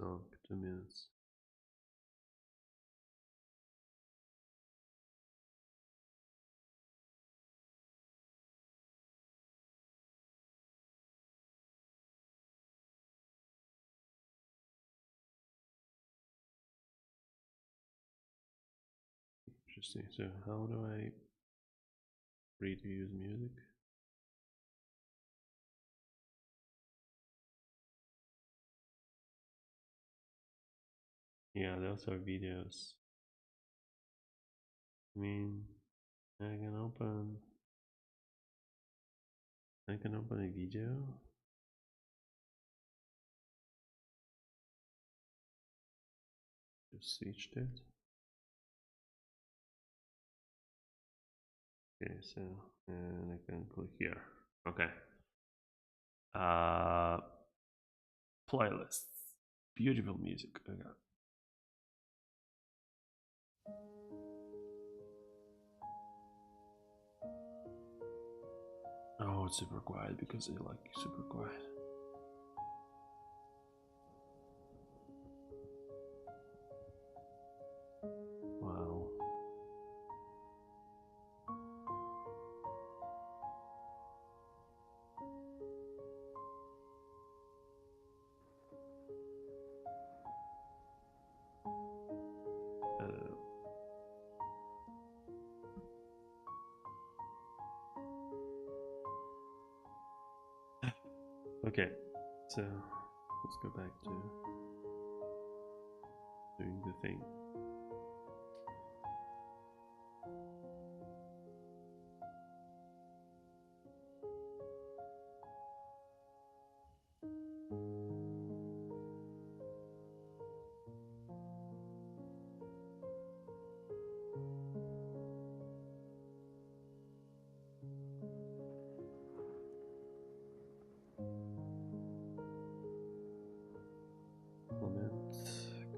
Oh, 2 minutes. Interesting. So how do I read to use music? Yeah, those are videos. I mean, I can open a video. Just switched it. Okay, so and I can click here. Okay. Uh, playlists. Beautiful music. Okay. Oh, it's super quiet because I like super quiet. Wow. Okay, so let's go back to doing the thing. Implement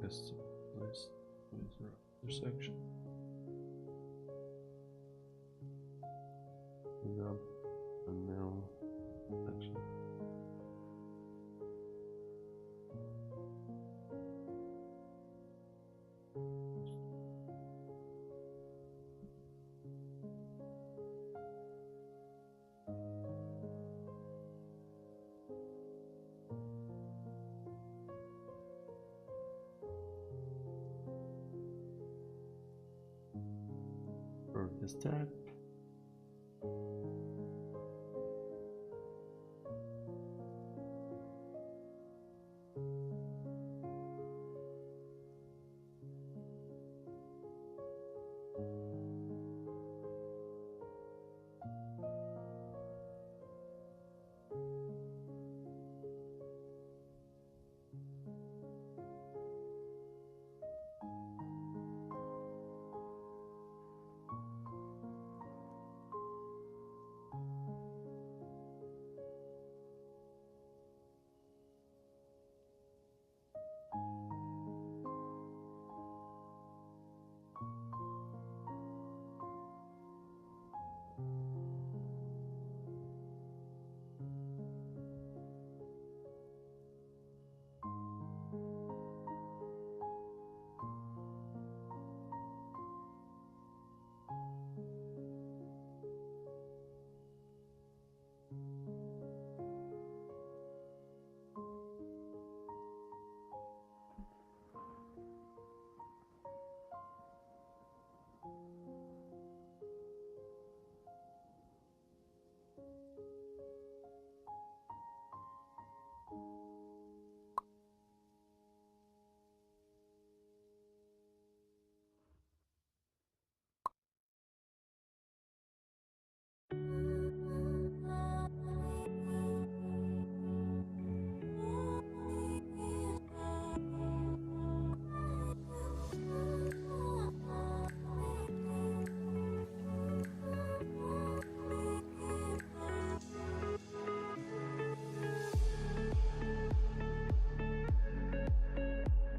custom list user intersection. No, no, actually. For this tab.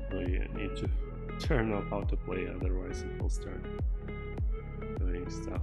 Oh yeah, I need to turn off autoplay, otherwise it will start doing stuff.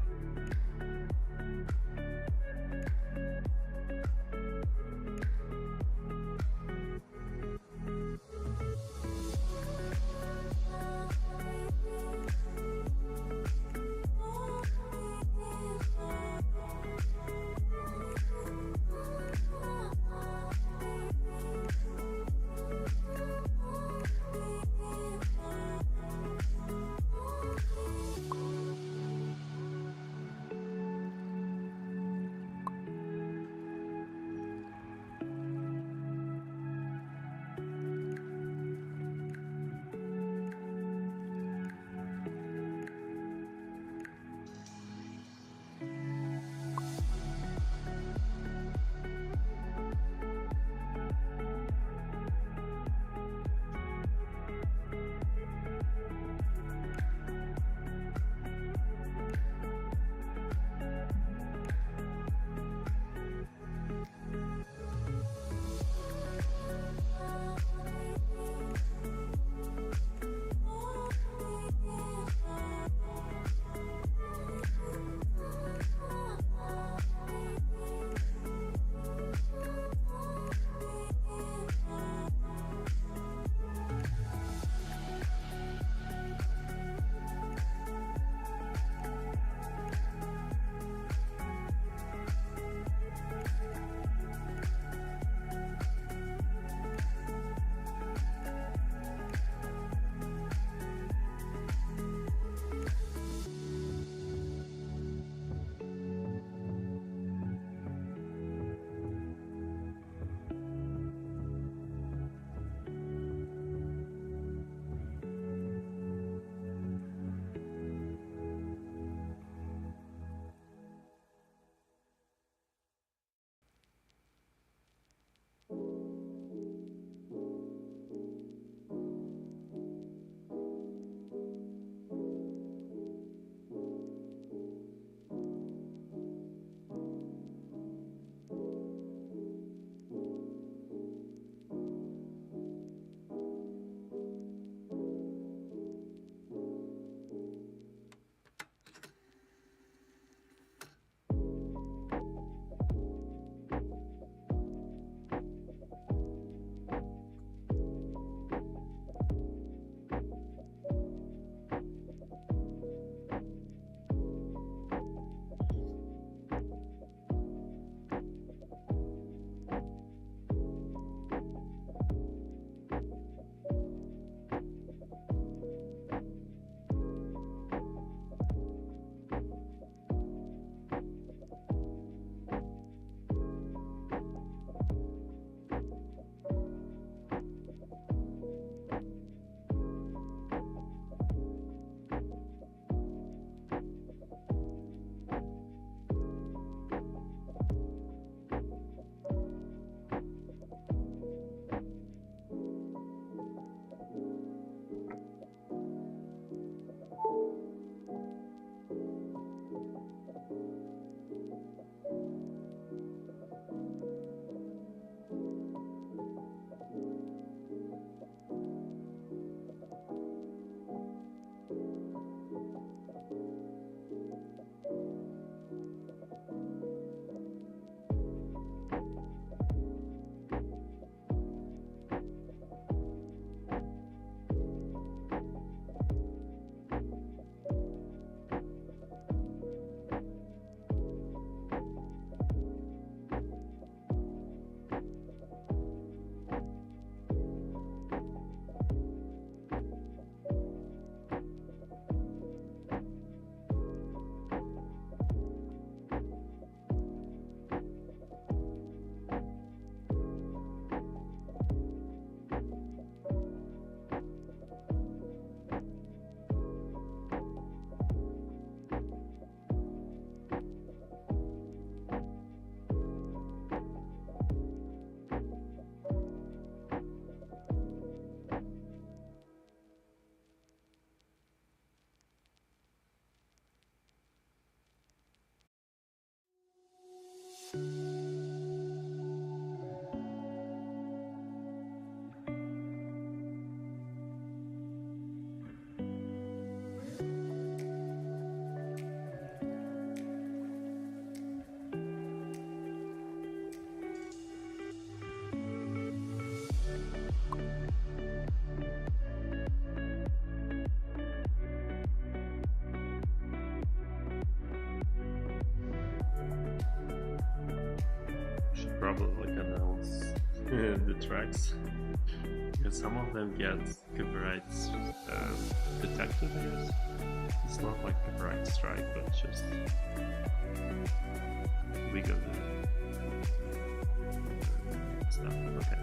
probably like announce the tracks, because some of them get copyrights detected, I guess. It's not like copyright strike, but it's just legal stuff. Okay.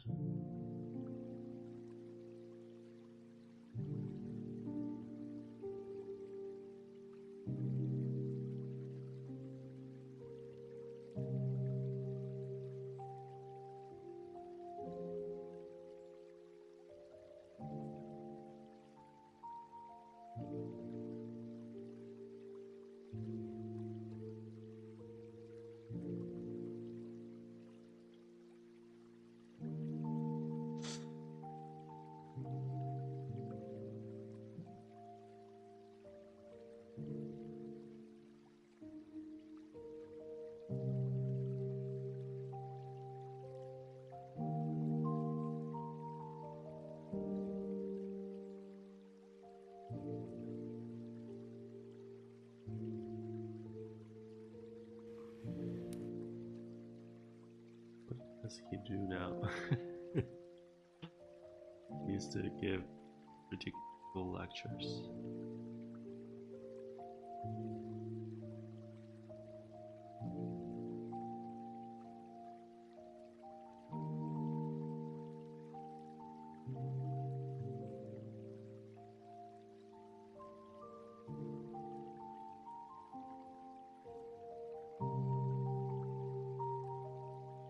What does he do now? He used to give pretty cool lectures.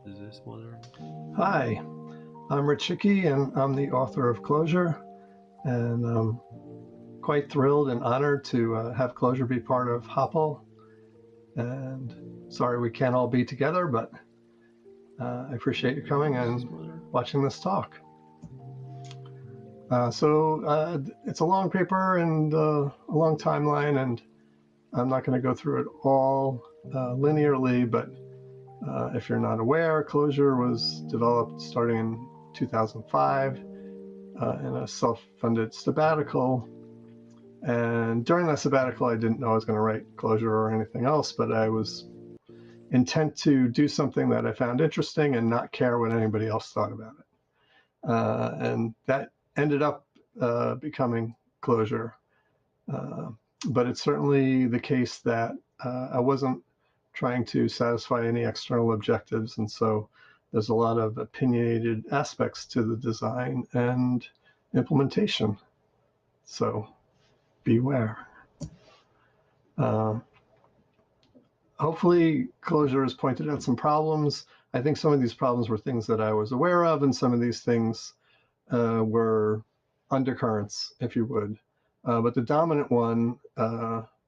Is this modern? Hi, I'm Rich Hickey, and I'm the author of Closure, and I'm quite thrilled and honored to have Closure be part of Hopple. And sorry we can't all be together, but I appreciate you coming and watching this talk. It's a long paper and a long timeline, and I'm not going to go through it all linearly, but if you're not aware, Closure was developed starting in 2005 in a self-funded sabbatical. And during that sabbatical, I didn't know I was going to write Closure or anything else, but I was intent to do something that I found interesting and not care what anybody else thought about it. And that ended up becoming Closure. But it's certainly the case that I wasn't trying to satisfy any external objectives. And so there's a lot of opinionated aspects to the design and implementation. So beware. Hopefully Closure has pointed out some problems. I think some of these problems were things that I was aware of, and some of these things were undercurrents, if you would. But the dominant one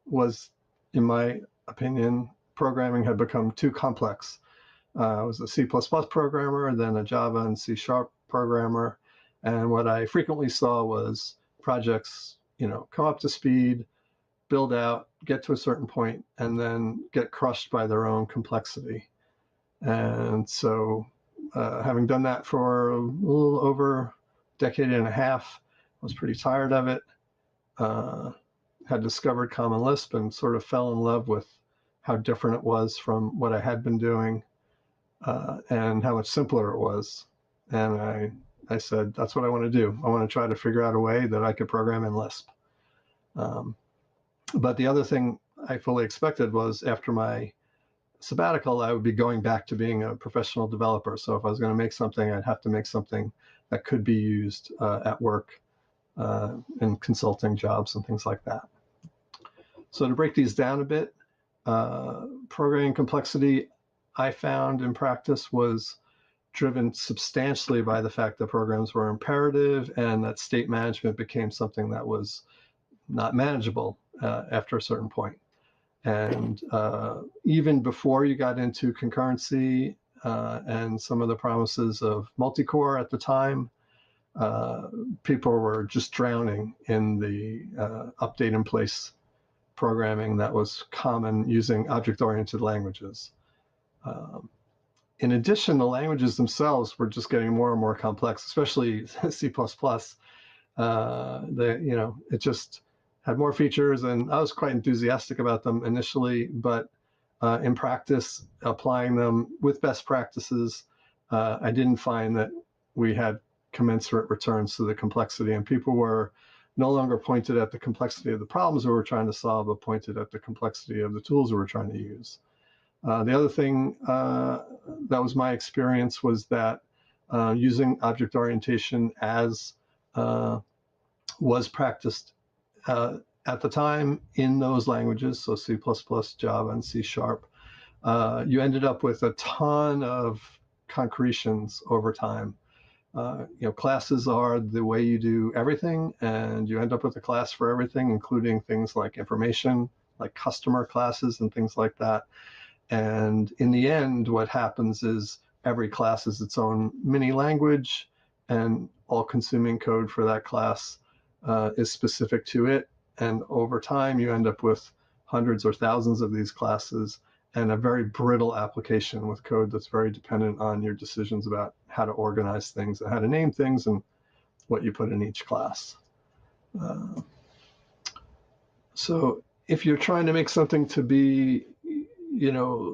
was, in my opinion, programming had become too complex. I was a C++ programmer, then a Java and C# programmer, and what I frequently saw was projects, come up to speed, build out, get to a certain point, and then get crushed by their own complexity. And so, having done that for a little over a decade and a half, I was pretty tired of it. Had discovered Common Lisp and sort of fell in love with how different it was from what I had been doing, and how much simpler it was. And I said, that's what I want to do. I want to try to figure out a way that I could program in Lisp. But the other thing I fully expected was after my sabbatical, I would be going back to being a professional developer. So if I was going to make something, I'd have to make something that could be used at work, in consulting jobs and things like that. So to break these down a bit, programming complexity, I found in practice, was driven substantially by the fact that programs were imperative and that state management became something that was not manageable after a certain point. And even before you got into concurrency and some of the promises of multi-core at the time, people were just drowning in the update in place programming that was common using object-oriented languages. In addition, the languages themselves were just getting more and more complex, especially C++. It just had more features, and I was quite enthusiastic about them initially, but in practice, applying them with best practices, I didn't find that we had commensurate returns to the complexity, and people were no longer pointed at the complexity of the problems we were trying to solve, but pointed at the complexity of the tools we were trying to use. The other thing that was my experience was that using object orientation as was practiced at the time in those languages, so C++, Java, and C#, you ended up with a ton of concretions over time. Classes are the way you do everything, and you end up with a class for everything, including things like information, like customer classes and things like that. And in the end, what happens is every class is its own mini language, and all consuming code for that class is specific to it. And over time, you end up with hundreds or thousands of these classes and a very brittle application with code that's very dependent on your decisions about how to organize things and how to name things and what you put in each class. So if you're trying to make something to be,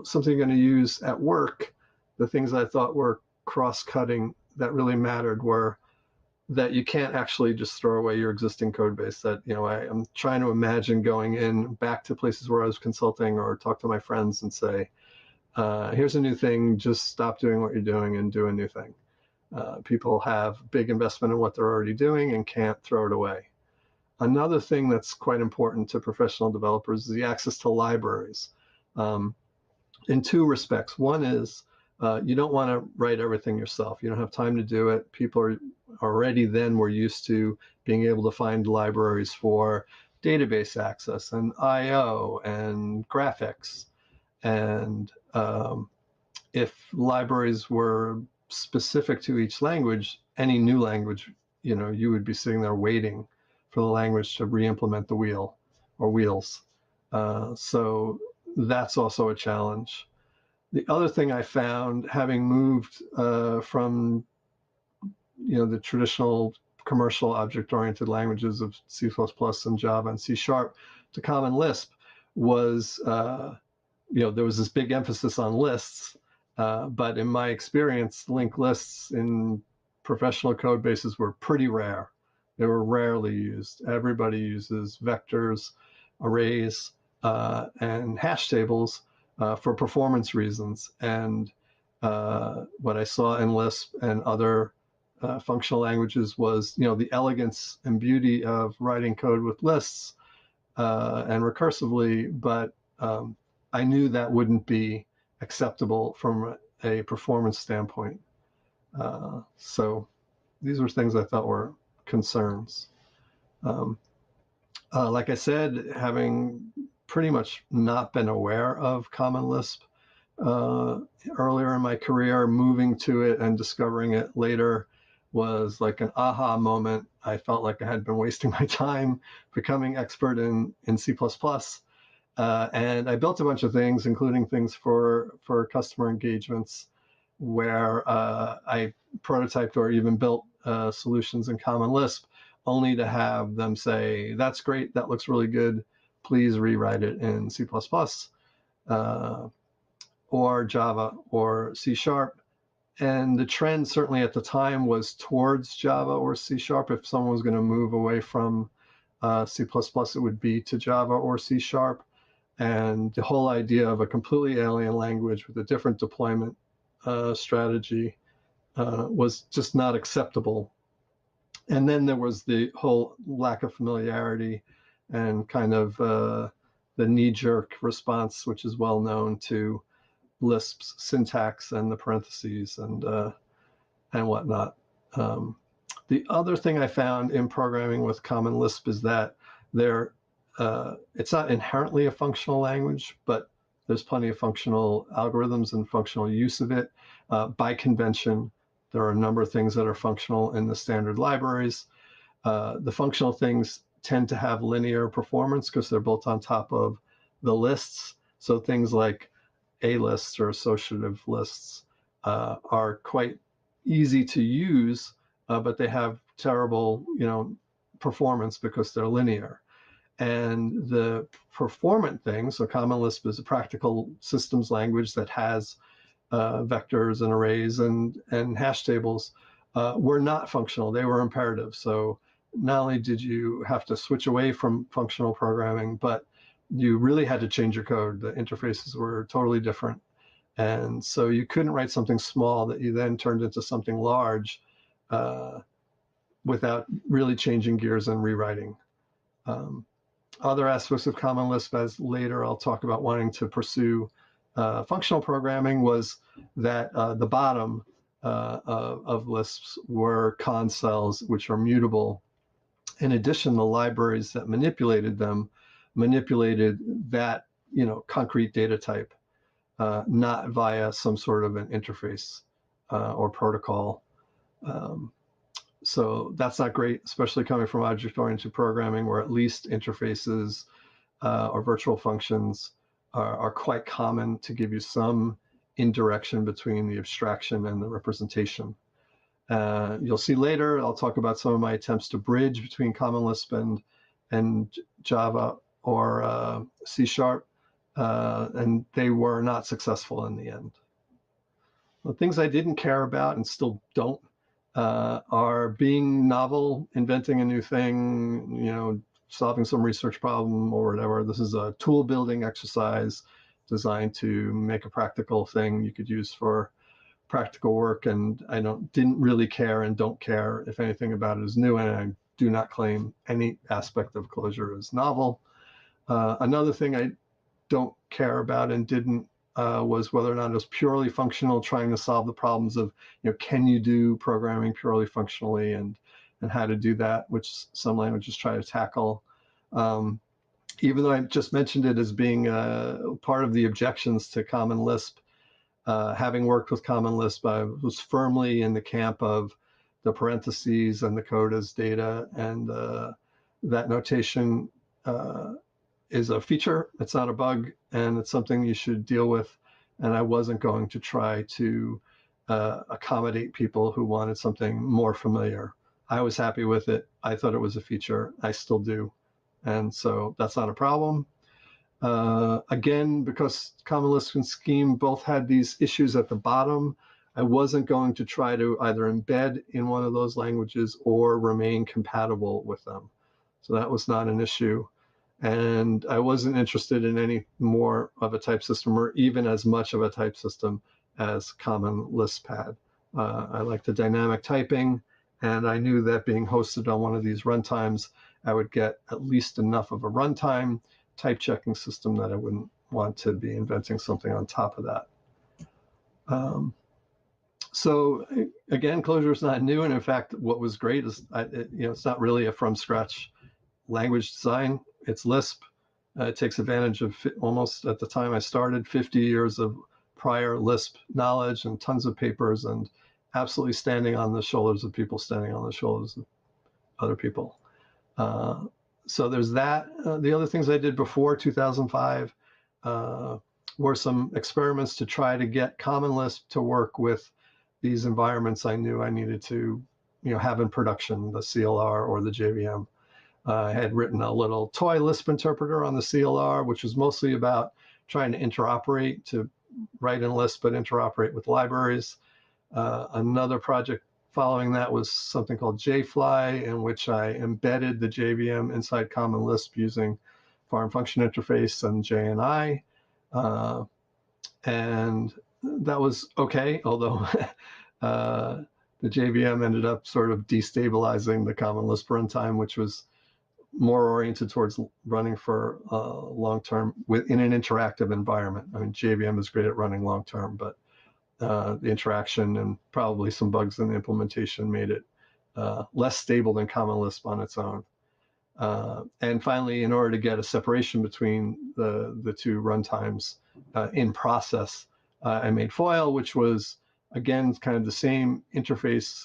something you're going to use at work, the things I thought were cross-cutting that really mattered were that you can't actually just throw away your existing code base. That, I'm trying to imagine going in back to places where I was consulting or talk to my friends and say, here's a new thing, just stop doing what you're doing and do a new thing. People have big investment in what they're already doing and can't throw it away. Another thing that's quite important to professional developers is the access to libraries in two respects. One is you don't want to write everything yourself. You don't have time to do it. People are already then were used to being able to find libraries for database access and I/O and graphics. And if libraries were specific to each language, any new language, you would be sitting there waiting for the language to re-implement the wheel or wheels. So that's also a challenge. The other thing I found, having moved from the traditional commercial object-oriented languages of C++ and Java and C# to Common Lisp, was there was this big emphasis on lists, but in my experience, linked lists in professional code bases were pretty rare. They were rarely used. Everybody uses vectors, arrays, and hash tables for performance reasons. And what I saw in Lisp and other functional languages was, the elegance and beauty of writing code with lists and recursively, but I knew that wouldn't be acceptable from a performance standpoint. So these were things I thought were concerns. Like I said, having pretty much not been aware of Common Lisp earlier in my career, moving to it and discovering it later was like an aha moment. I felt like I had been wasting my time becoming expert in C++. And I built a bunch of things, including things for customer engagements, where I prototyped or even built solutions in Common Lisp, only to have them say, that's great, that looks really good, please rewrite it in C++, or Java, or C#. And the trend certainly at the time was towards Java or C#. If someone was going to move away from C++, it would be to Java or C#. And the whole idea of a completely alien language with a different deployment strategy was just not acceptable. And then there was the whole lack of familiarity and kind of the knee-jerk response, which is well known, to Lisp's syntax and the parentheses and whatnot. The other thing I found in programming with Common Lisp is that it's not inherently a functional language, but there's plenty of functional algorithms and functional use of it. By convention, there are a number of things that are functional in the standard libraries. The functional things tend to have linear performance because they're built on top of the lists. So things like A-lists or associative lists are quite easy to use, but they have terrible, performance because they're linear. And the performant thing, so Common Lisp is a practical systems language that has vectors and arrays and hash tables, were not functional. They were imperative. So not only did you have to switch away from functional programming, but you really had to change your code. The interfaces were totally different. And so you couldn't write something small that you then turned into something large without really changing gears and rewriting. Other aspects of Common Lisp, as later I'll talk about wanting to pursue functional programming, was that the bottom of Lisps were conn cells, which are mutable. In addition, the libraries that manipulated them manipulated that concrete data type, not via some sort of an interface or protocol. So that's not great, especially coming from object-oriented programming, where at least interfaces or virtual functions are quite common to give you some indirection between the abstraction and the representation. You'll see later, I'll talk about some of my attempts to bridge between Common Lisp and Java or C#, and they were not successful in the end. The things I didn't care about and still don't are being novel, inventing a new thing, solving some research problem or whatever. This is a tool building exercise designed to make a practical thing you could use for practical work, and I didn't really care and don't care if anything about it is new, and I do not claim any aspect of Clojure is novel. Another thing I don't care about and didn't was whether or not it was purely functional, trying to solve the problems of, can you do programming purely functionally, and how to do that, which some languages try to tackle. Even though I just mentioned it as being part of the objections to Common Lisp, having worked with Common Lisp, I was firmly in the camp of the parentheses and the code as data, and that notation is a feature. It's not a bug, and it's something you should deal with. And I wasn't going to try to accommodate people who wanted something more familiar. I was happy with it. I thought it was a feature. I still do. And so that's not a problem. Again, because Common Lisp and Scheme both had these issues at the bottom, I wasn't going to try to either embed in one of those languages or remain compatible with them. So that was not an issue. And I wasn't interested in any more of a type system, or even as much of a type system as Common Lisp had. I like the dynamic typing, and I knew that being hosted on one of these runtimes, I would get at least enough of a runtime type checking system that I wouldn't want to be inventing something on top of that. So again, Clojure is not new, and in fact, what was great is it's not really a from scratch language design. It's Lisp. It takes advantage of almost, at the time I started, 50 years of prior Lisp knowledge and tons of papers, and absolutely standing on the shoulders of people standing on the shoulders of other people. So there's that. The other things I did before 2005 were some experiments to try to get Common Lisp to work with these environments I knew I needed to have in production, the CLR or the JVM. I had written a little toy Lisp interpreter on the CLR, which was mostly about trying to interoperate, to write in Lisp but interoperate with libraries. Another project following that was something called JFly, in which I embedded the JVM inside Common Lisp using Farm Function Interface and JNI. And that was okay, although the JVM ended up sort of destabilizing the Common Lisp runtime, which was more oriented towards running for long-term in an interactive environment. I mean, JVM is great at running long-term, but the interaction and probably some bugs in the implementation made it less stable than Common Lisp on its own. And finally, in order to get a separation between the two runtimes in process, I made Foil, which was, again, kind of the same interface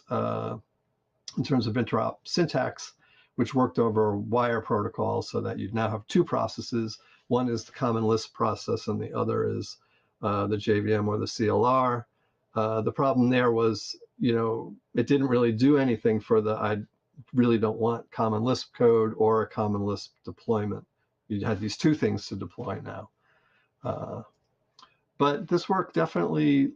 in terms of interop syntax, which worked over wire protocol, so that you'd now have two processes. One is the Common Lisp process, and the other is the JVM or the CLR. The problem there was, it didn't really do anything for I really don't want Common Lisp code or a Common Lisp deployment. You had these two things to deploy now. But this work definitely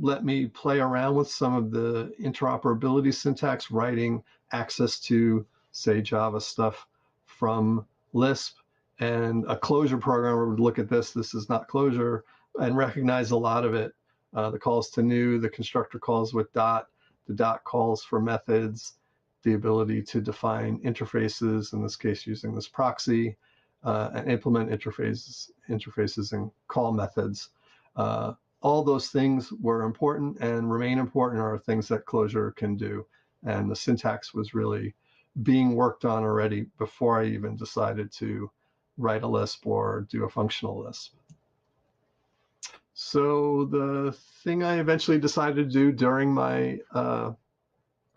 let me play around with some of the interoperability syntax, writing access to, say, Java stuff from Lisp. And a Clojure programmer would look at this. This is not Clojure, and recognize a lot of it. The calls to new, the constructor calls with dot, the dot calls for methods, the ability to define interfaces, in this case using this proxy, and implement interfaces and call methods. All those things were important and remain important, are things that Clojure can do. And the syntax was really being worked on already before I even decided to write a Lisp or do a functional Lisp. So the thing I eventually decided to do during my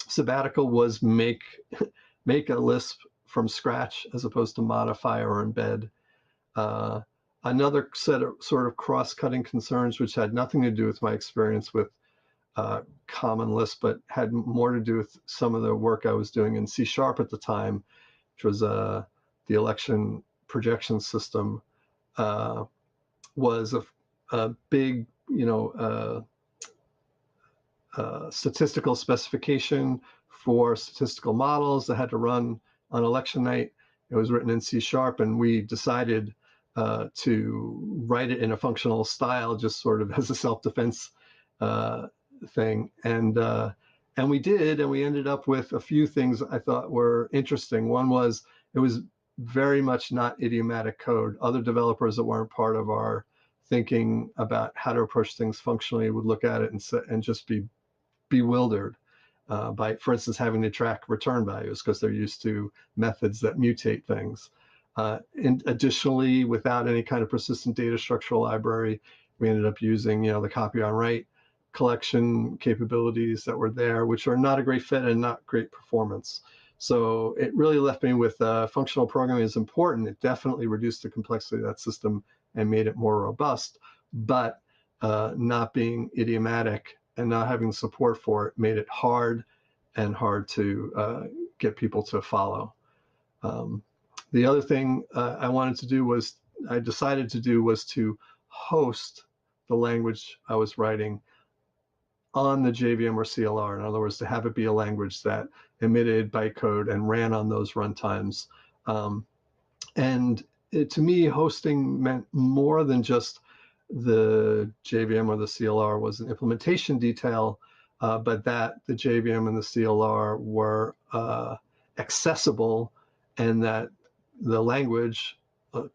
sabbatical was make a Lisp from scratch as opposed to modify or embed. Another set of sort of cross-cutting concerns, which had nothing to do with my experience with Common Lisp, but had more to do with some of the work I was doing in C# at the time, which was the election projection system, was a big, statistical specification for statistical models that had to run on election night. It was written in C#, and we decided to write it in a functional style, just sort of as a self-defense thing. And we did, and we ended up with a few things I thought were interesting. One was it was very much not idiomatic code. Other developers that weren't part of our thinking about how to approach things functionally would look at it and just be bewildered by, for instance, having to track return values because they're used to methods that mutate things. And additionally, without any kind of persistent data structural library, we ended up using, the copy on write collection capabilities that were there, which are not a great fit and not great performance. So it really left me with functional programming is important. It definitely reduced the complexity of that system and made it more robust, but not being idiomatic and not having support for it made it hard to get people to follow. The other thing I decided to do was to host the language I was writing on the JVM or CLR. In other words, to have it be a language that emitted bytecode and ran on those runtimes. To me, hosting meant more than just the JVM or the CLR was an implementation detail, but that the JVM and the CLR were accessible, and that the language,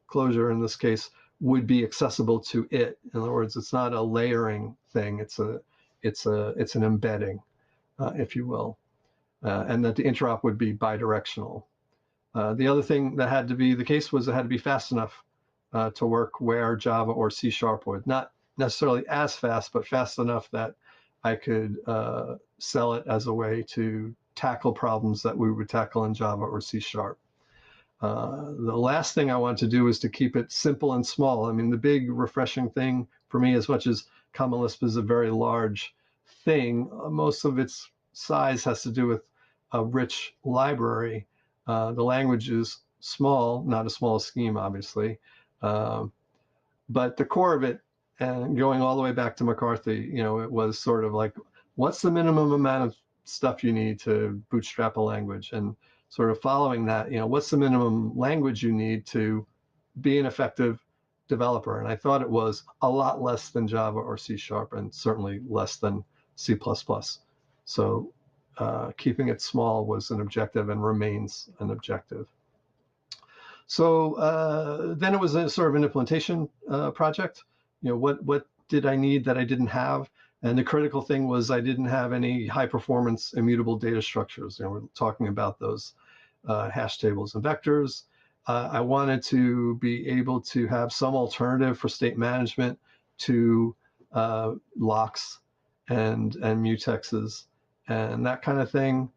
Clojure in this case, would be accessible to it. In other words, it's not a layering thing; it's an embedding, if you will, and that the interop would be bidirectional. The other thing that had to be the case was it had to be fast enough to work where Java or C# would. Not necessarily as fast, but fast enough that I could sell it as a way to tackle problems that we would tackle in Java or C#. The last thing I wanted to do is to keep it simple and small. I mean, the big refreshing thing for me, as much as Common Lisp is a very large thing, most of its size has to do with a rich library. The language is small, not a small scheme, obviously. But the core of it, and going all the way back to McCarthy, it was sort of like, what's the minimum amount of stuff you need to bootstrap a language? And sort of following that, what's the minimum language you need to be an effective developer? And I thought it was a lot less than Java or C#, and certainly less than C++. So keeping it small was an objective and remains an objective. So then it was a sort of an implementation project. What did I need that I didn't have? And the critical thing was I didn't have any high performance immutable data structures. We're talking about those hash tables and vectors. I wanted to be able to have some alternative for state management to locks and mutexes and that kind of thing.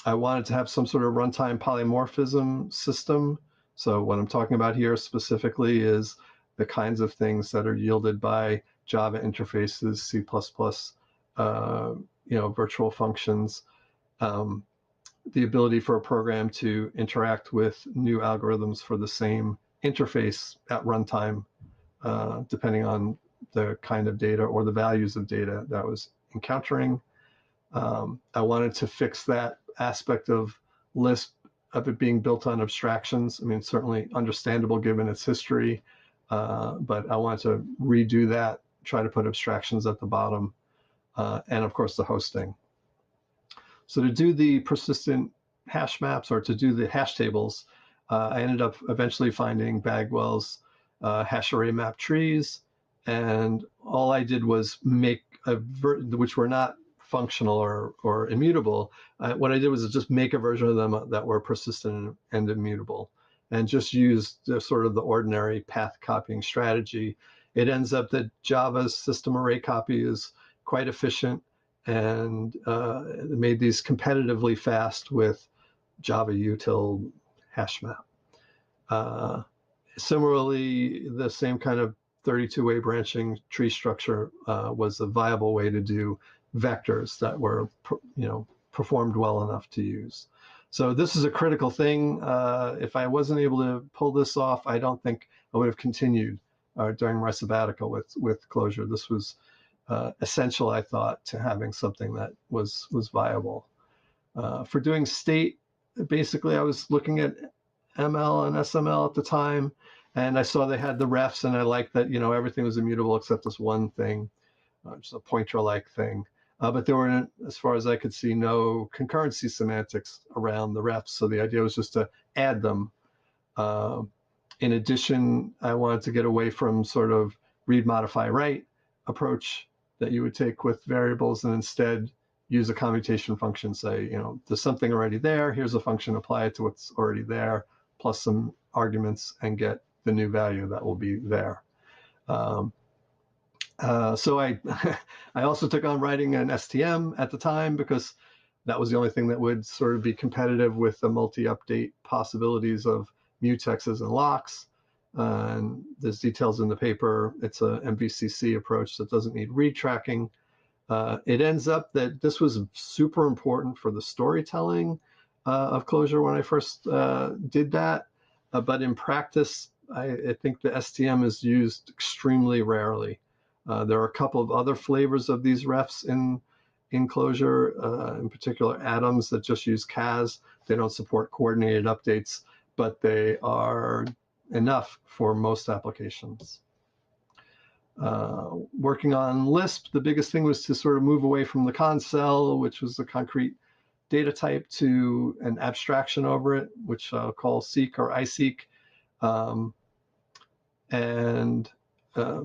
I wanted to have some sort of runtime polymorphism system. So what I'm talking about here specifically is the kinds of things that are yielded by Java interfaces, C++, virtual functions, the ability for a program to interact with new algorithms for the same interface at runtime, depending on the kind of data or the values of data that I was encountering. I wanted to fix that aspect of Lisp, of it being built on abstractions. I mean, certainly understandable given its history, but I wanted to redo that, try to put abstractions at the bottom, and of course the hosting. So to do the persistent hash maps, or to do the hash tables, I ended up eventually finding Bagwell's hash array map trees, and all I did was make which were not functional or immutable. What I did was just make a version of them that were persistent and immutable, and just use the sort of the ordinary path copying strategy. It ends up that Java's system array copy is quite efficient, and made these competitively fast with Java util hash map. Similarly, the same kind of 32-way branching tree structure was a viable way to do vectors that were, performed well enough to use. So this is a critical thing. If I wasn't able to pull this off, I don't think I would have continued during my sabbatical with Clojure. This was essential, I thought, to having something that was viable. For doing state, basically I was looking at ML and SML at the time, and I saw they had the refs, and I liked that, everything was immutable except this one thing, just a pointer-like thing. But there were, as far as I could see, no concurrency semantics around the refs, so the idea was just to add them. In addition, I wanted to get away from sort of read, modify, write approach that you would take with variables, and instead use a commutation function. Say, there's something already there, here's a function, apply it to what's already there, plus some arguments, and get the new value that will be there. So I I also took on writing an STM at the time, because that was the only thing that would sort of be competitive with the multi-update possibilities of mutexes and locks. And there's details in the paper. It's a MVCC approach that doesn't need read tracking. It ends up that this was super important for the storytelling of Clojure when I first did that. But in practice, I think the STM is used extremely rarely. There are a couple of other flavors of these refs in Clojure, in particular Atoms, that just use CAS. They don't support coordinated updates, but they are enough for most applications. Working on Lisp, the biggest thing was to sort of move away from the consel, which was the concrete data type, to an abstraction over it, which I'll call seek or iSeek.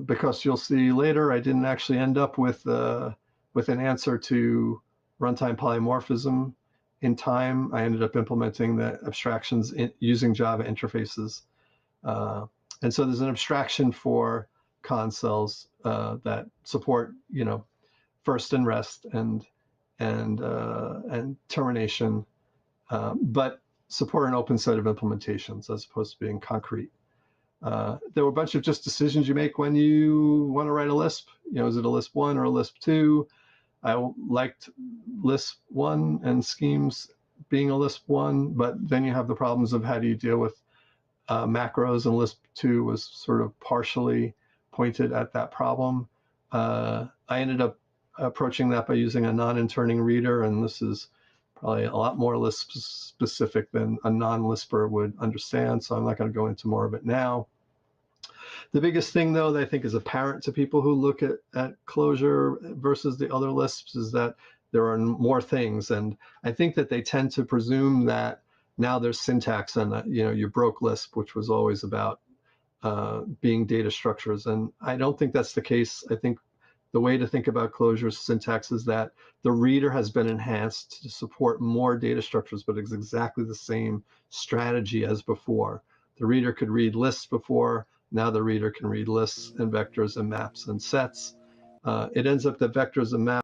Because you'll see later, I didn't actually end up with an answer to runtime polymorphism in time. I ended up implementing the abstractions using Java interfaces. And so there's an abstraction for consels that support, first and rest and termination, but support an open set of implementations as opposed to being concrete. There were a bunch of just decisions you make when you want to write a Lisp. Is it a Lisp 1 or a Lisp 2? I liked Lisp 1 and schemes being a Lisp 1, but then you have the problems of how do you deal with macros, and Lisp 2 was sort of partially pointed at that problem. I ended up approaching that by using a non-interning reader, and this is probably a lot more Lisp specific than a non-Lisper would understand, so I'm not going to go into more of it now. The biggest thing, though, that I think is apparent to people who look at Clojure versus the other Lisps is that there are more things, and I think that they tend to presume that now there's syntax, and that, you broke Lisp, which was always about being data structures, and I don't think that's the case. I think the way to think about Clojure's syntax is that the reader has been enhanced to support more data structures, but it's exactly the same strategy as before. The reader could read lists before, now the reader can read lists and vectors and maps and sets. It ends up that vectors and maps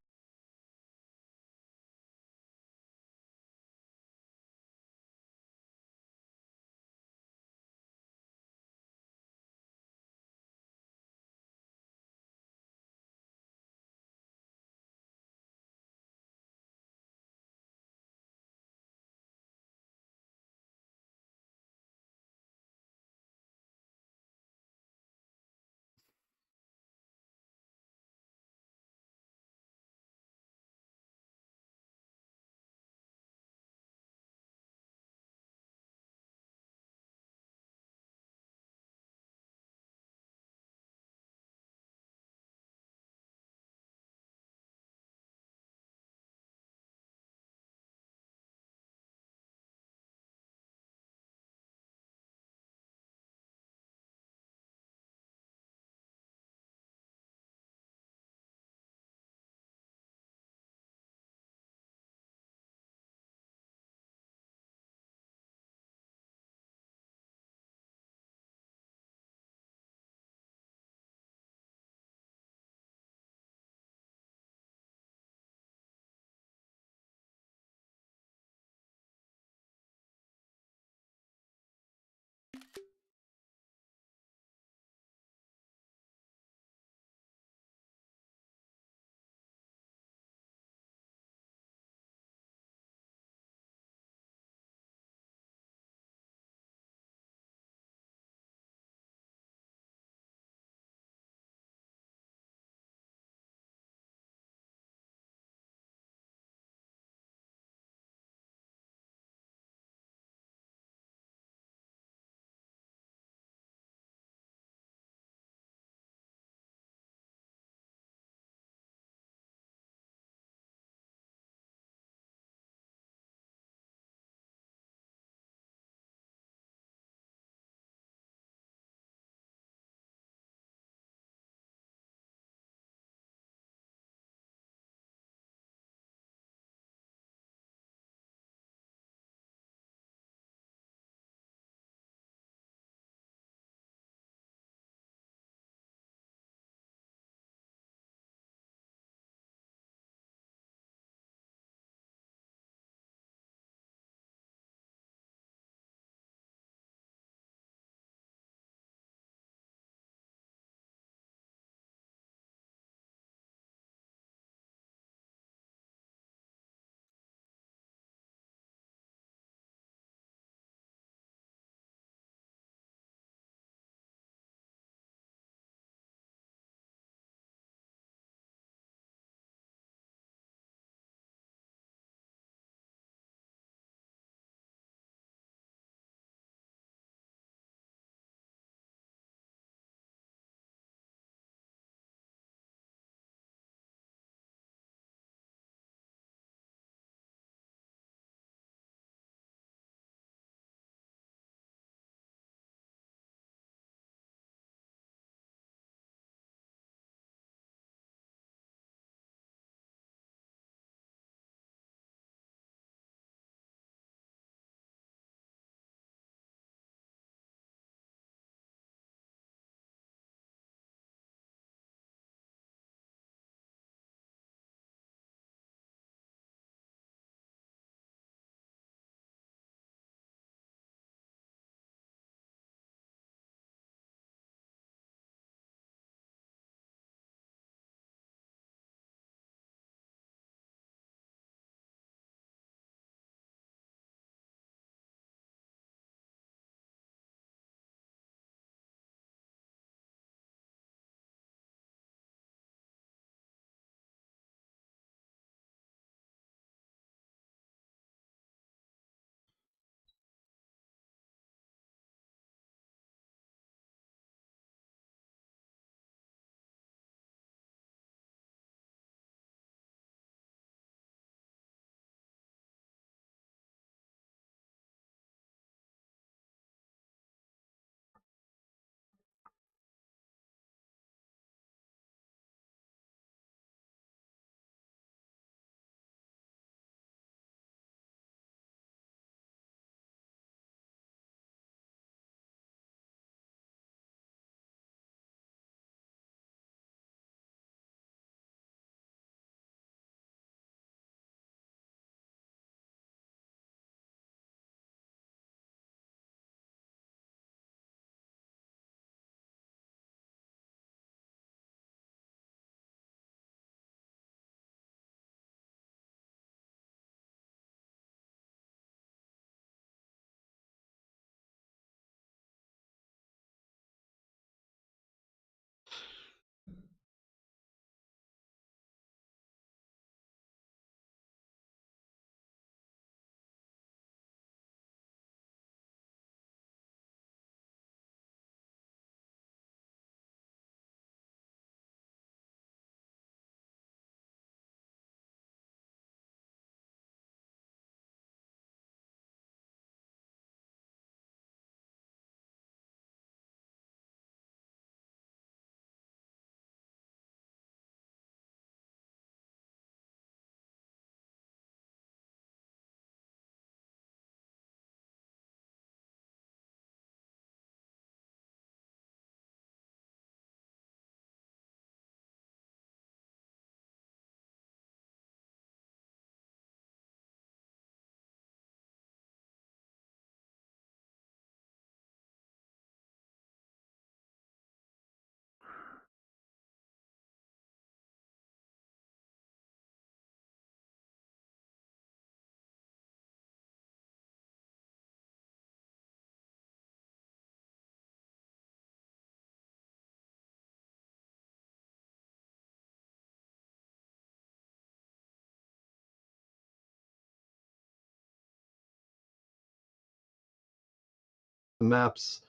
The maps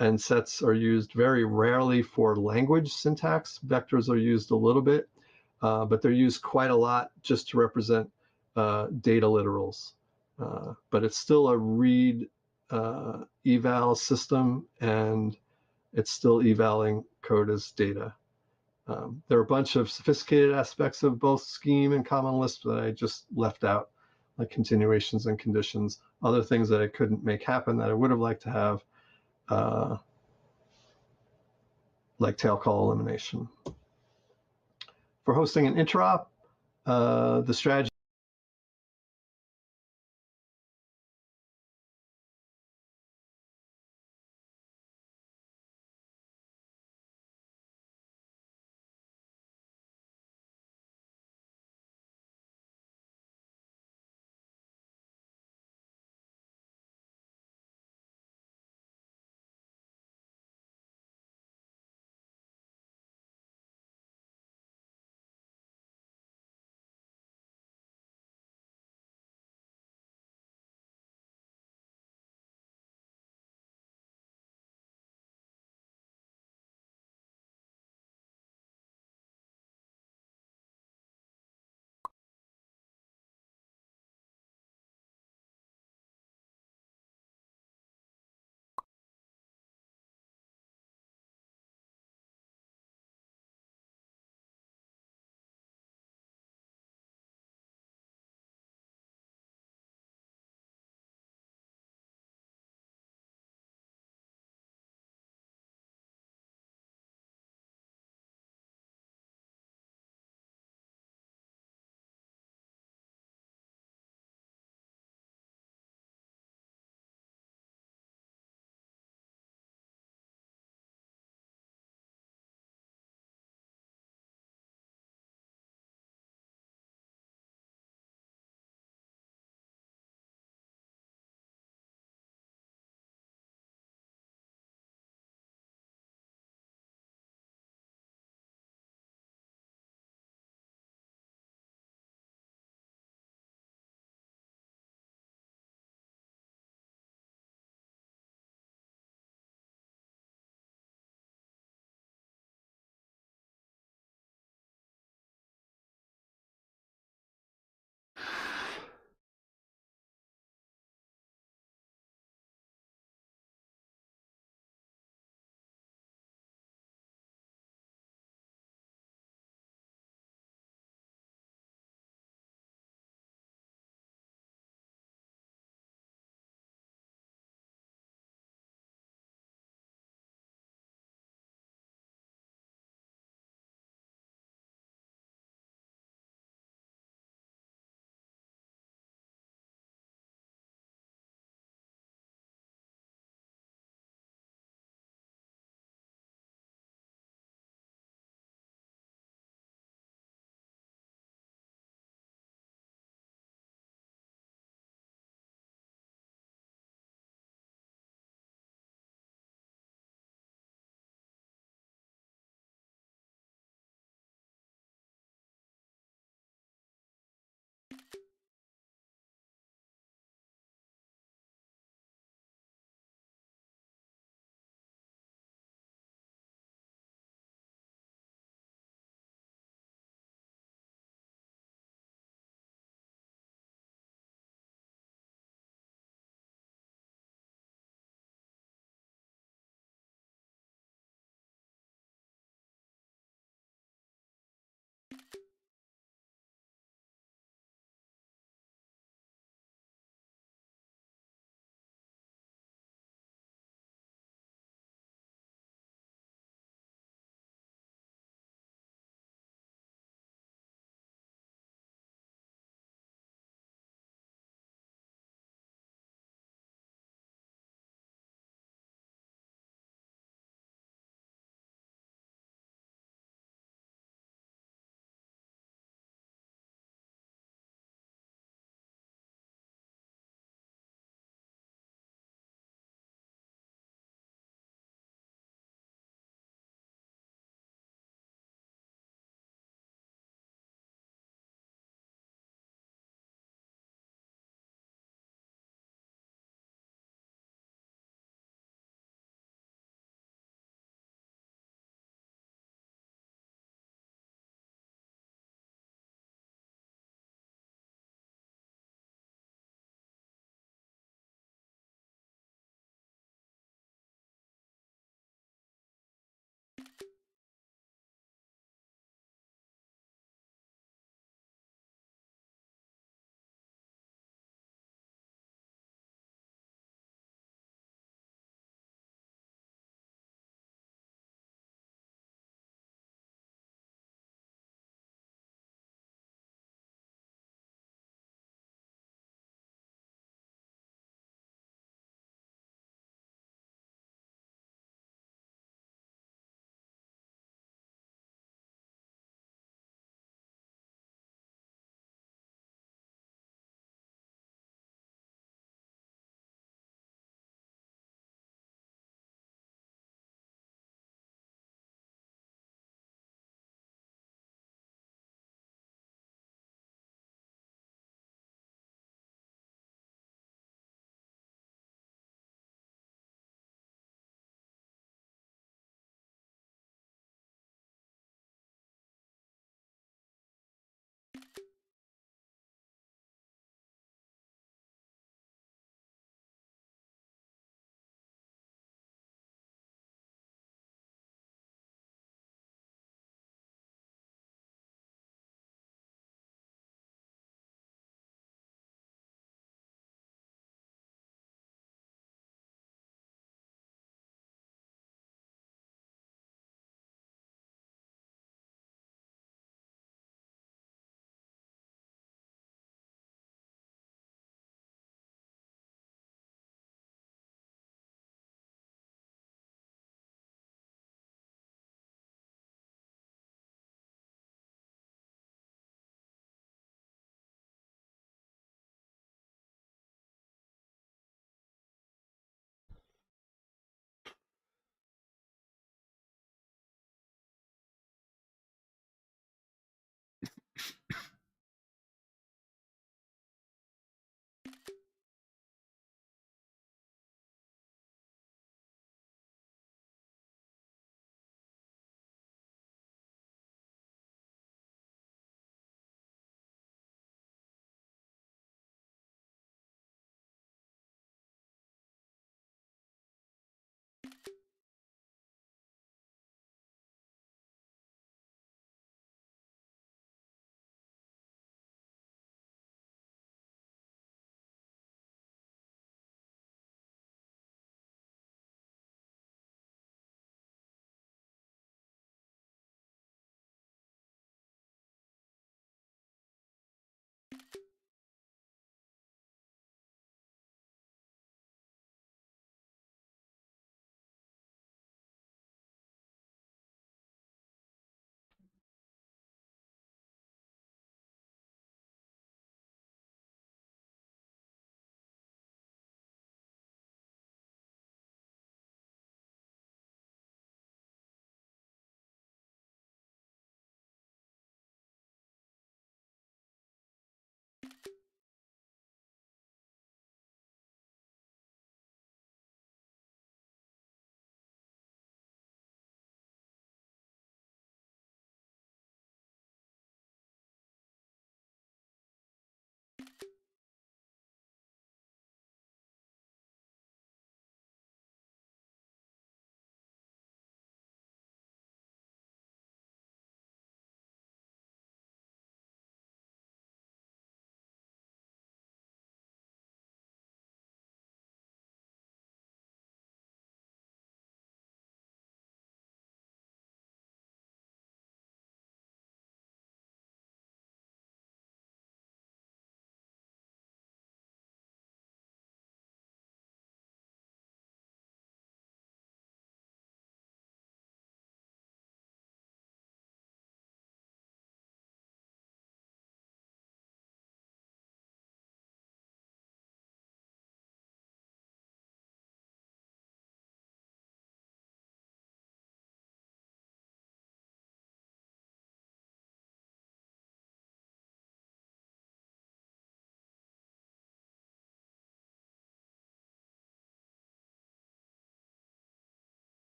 and sets are used very rarely for language syntax. Vectors are used a little bit, but they're used quite a lot just to represent data literals. But it's still a read eval system, and it's still evaling code as data. There are a bunch of sophisticated aspects of both scheme and common Lisp that I just left out, like continuations and conditions, other things that I couldn't make happen that I would have liked to have, like tail call elimination. For hosting an interop, the strategy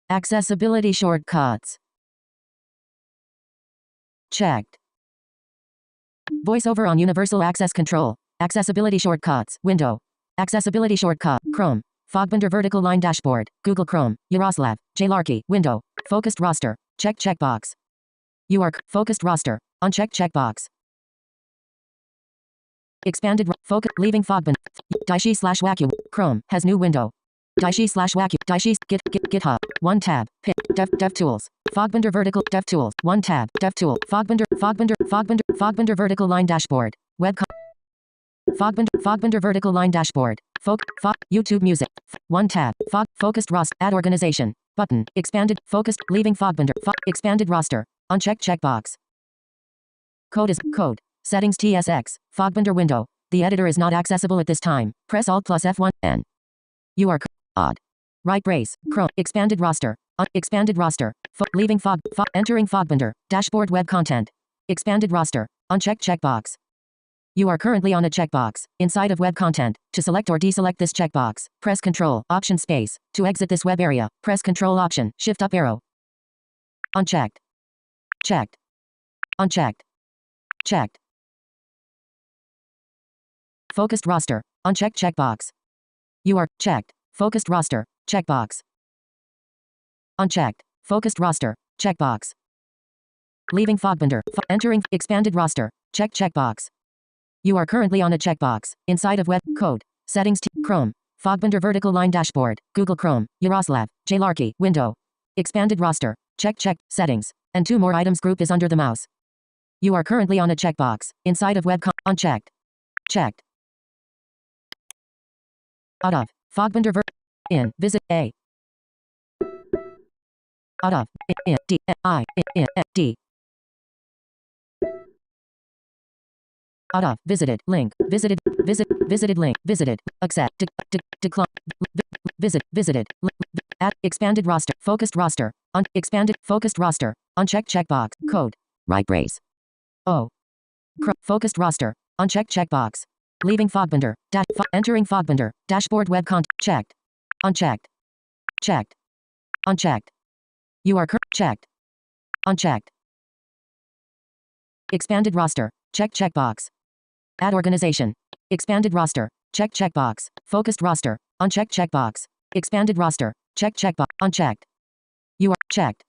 Accessibility shortcuts. Checked. Voiceover on Universal Access Control. Accessibility shortcuts. Window. Accessibility shortcut. Chrome. Fogbinder vertical line dashboard. Google Chrome. Yaroslav. Jlarky. Window. Focused roster. Check checkbox. Focused roster. Uncheck checkbox. Expanded focus. Leaving Fogbinder. Daishi slash Waku. Chrome has new window. Daishi slash Waku. Daishi GitHub. One tab. Pit. DevTools. Fogbinder vertical. DevTools. One tab. DevTool. Fogbinder vertical line dashboard. Fogbinder vertical line dashboard. YouTube music. One tab. Focused roster. Add organization. Button. Expanded. Focused. Leaving Fogbinder. Expanded roster. Uncheck checkbox. Code. Settings TSX. Fogbinder window. The editor is not accessible at this time. Press Alt plus F1. N. Odd. Right brace. Chrome. Expanded roster. Expanded roster. Leaving entering Fogbinder. Dashboard web content. Expanded roster. Uncheck checkbox. You are currently on a checkbox inside of web content. To select or deselect this checkbox, press Ctrl Option Space. To exit this web area, press Ctrl Option Shift up arrow. Unchecked. Checked. Unchecked. Checked. Focused roster. Uncheck checkbox. You are checked. Focused roster. Checkbox. Unchecked. Focused roster. Checkbox. Leaving Fogbinder. Entering expanded roster. Check checkbox. You are currently on a checkbox inside of web code. Settings Chrome. Fogbinder vertical line dashboard. Google Chrome. Yaroslav. Jlarky. Window. Expanded roster. Check settings. And 2 more items group is under the mouse. You are currently on a checkbox inside of web unchecked. Checked. Out of. Fogbinder in. Visit A. Out of. In. D. I. In. D. Out of. Visited. Link. Visited link. Visited. Accept. Decline. Visited. Add. Expanded roster. Focused roster. Expanded. Focused roster. Uncheck checkbox. Code. Right brace. O. Focused roster. Uncheck checkbox. Leaving Fogbinder. Entering Fogbinder. Dashboard web content. Checked. Unchecked. Checked. Unchecked. You are checked. Unchecked. Expanded roster. Check checkbox. Add organization. Expanded roster. Check checkbox. Focused roster. Uncheck checkbox. Expanded roster. Check checkbox. Unchecked. You are checked.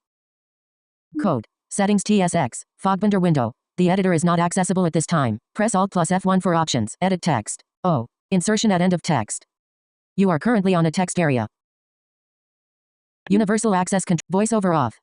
Code. Settings TSX. Fogbinder window. The editor is not accessible at this time. Press Alt plus F1 for options. Edit text. O. Insertion at end of text. You are currently on a text area. Universal access voiceover off.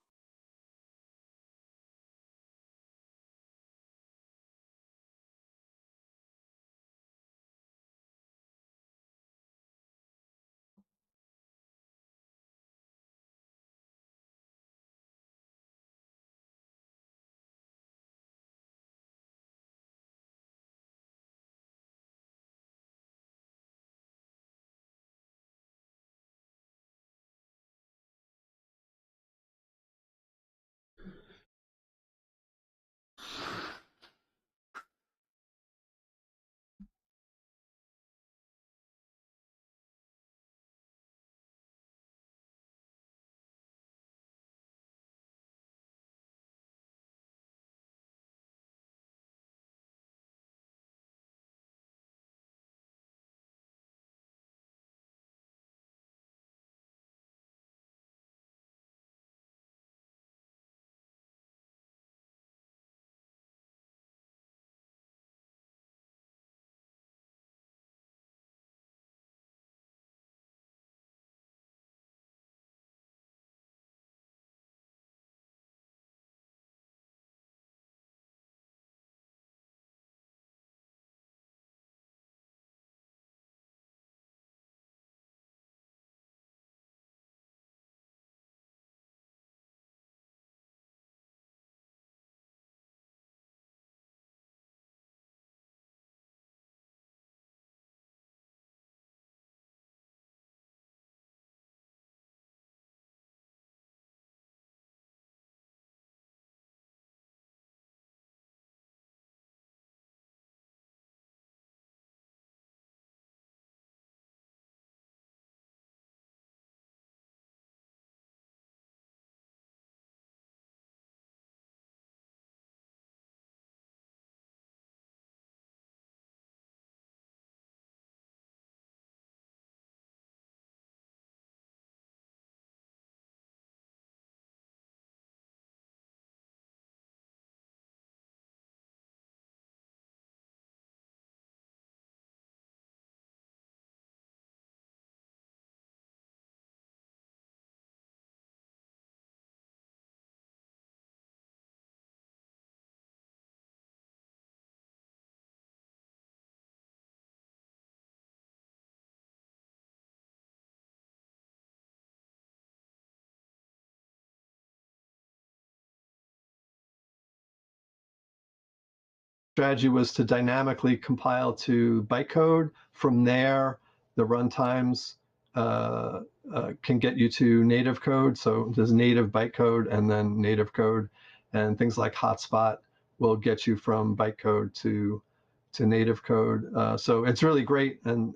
strategy was to dynamically compile to bytecode. From there, the runtimes can get you to native code. So there's native bytecode and then native code, and things like hotspot will get you from bytecode to native code. So it's really great, and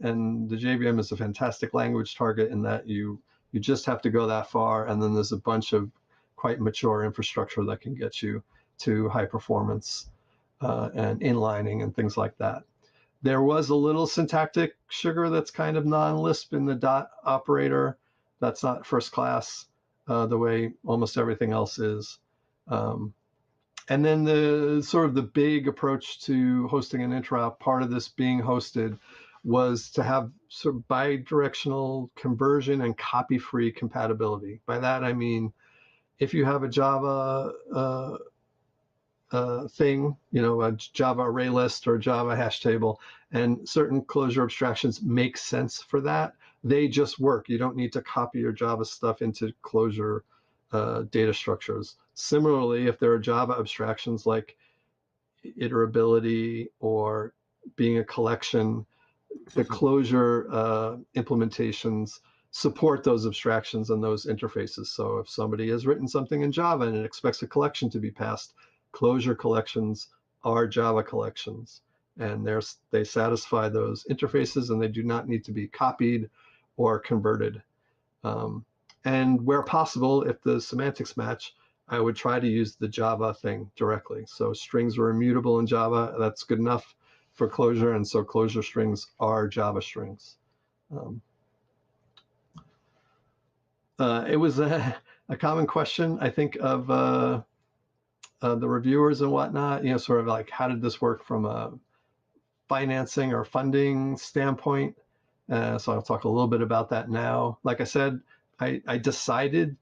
the JVM is a fantastic language target in that you just have to go that far, and then there's a bunch of quite mature infrastructure that can get you to high performance and inlining and things like that. There was a little syntactic sugar that's kind of non-Lisp in the dot operator. That's not first class the way almost everything else is. And then the sort of the big approach to hosting an interop, part of this being hosted, was to have sort of bidirectional conversion and copy-free compatibility. By that I mean, if you have a Java thing, a Java array list or a Java hash table, and certain closure abstractions make sense for that, they just work. You don't need to copy your Java stuff into closure data structures. Similarly, if there are Java abstractions like iterability or being a collection, the closure implementations support those abstractions and those interfaces. So if somebody has written something in Java and it expects a collection to be passed, closure collections are Java collections, and they satisfy those interfaces, and they do not need to be copied or converted. And where possible, if the semantics match, I would try to use the Java thing directly. So strings were immutable in Java. That's good enough for closure, and so closure strings are Java strings. It was a common question, I think, of the reviewers and whatnot, sort of like, how did this work from a financing or funding standpoint? So I'll talk a little bit about that now. Like I said, I decided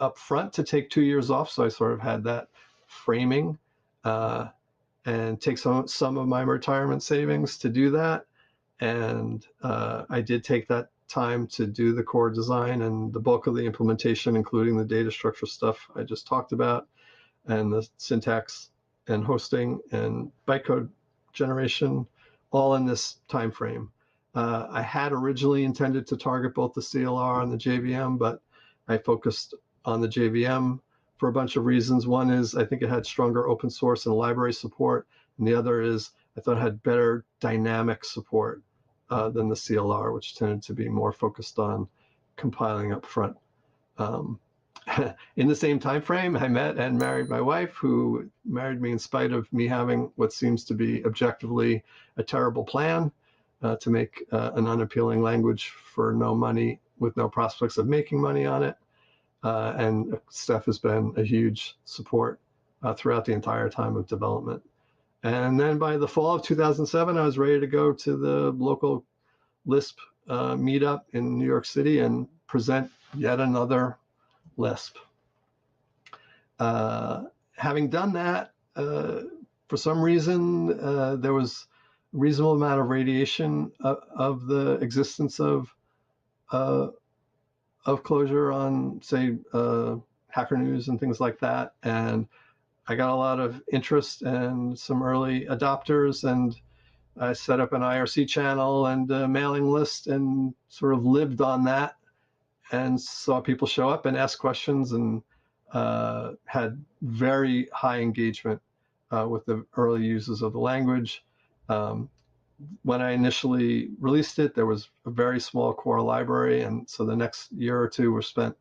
up front to take 2 years off, so I sort of had that framing and take some of my retirement savings to do that. And I did take that time to do the core design and the bulk of the implementation, including the data structure stuff I just talked about, and the syntax and hosting and bytecode generation, all in this time frame. I had originally intended to target both the CLR and the JVM, but I focused on the JVM for a bunch of reasons. One is I think it had stronger open source and library support, and the other is I thought it had better dynamic support than the CLR, which tended to be more focused on compiling up front. In the same time frame, I met and married my wife, who married me in spite of me having what seems to be objectively a terrible plan to make an unappealing language for no money, with no prospects of making money on it. And Steph has been a huge support throughout the entire time of development. And then by the fall of 2007, I was ready to go to the local Lisp meetup in New York City and present yet another Lisp. Having done that, for some reason, there was a reasonable amount of radiation of the existence of closure on, say, Hacker News and things like that. And I got a lot of interest and some early adopters, and I set up an IRC channel and a mailing list and sort of lived on that and saw people show up and ask questions, and had very high engagement with the early users of the language. When I initially released it, there was a very small core library, and so the next year or two were spent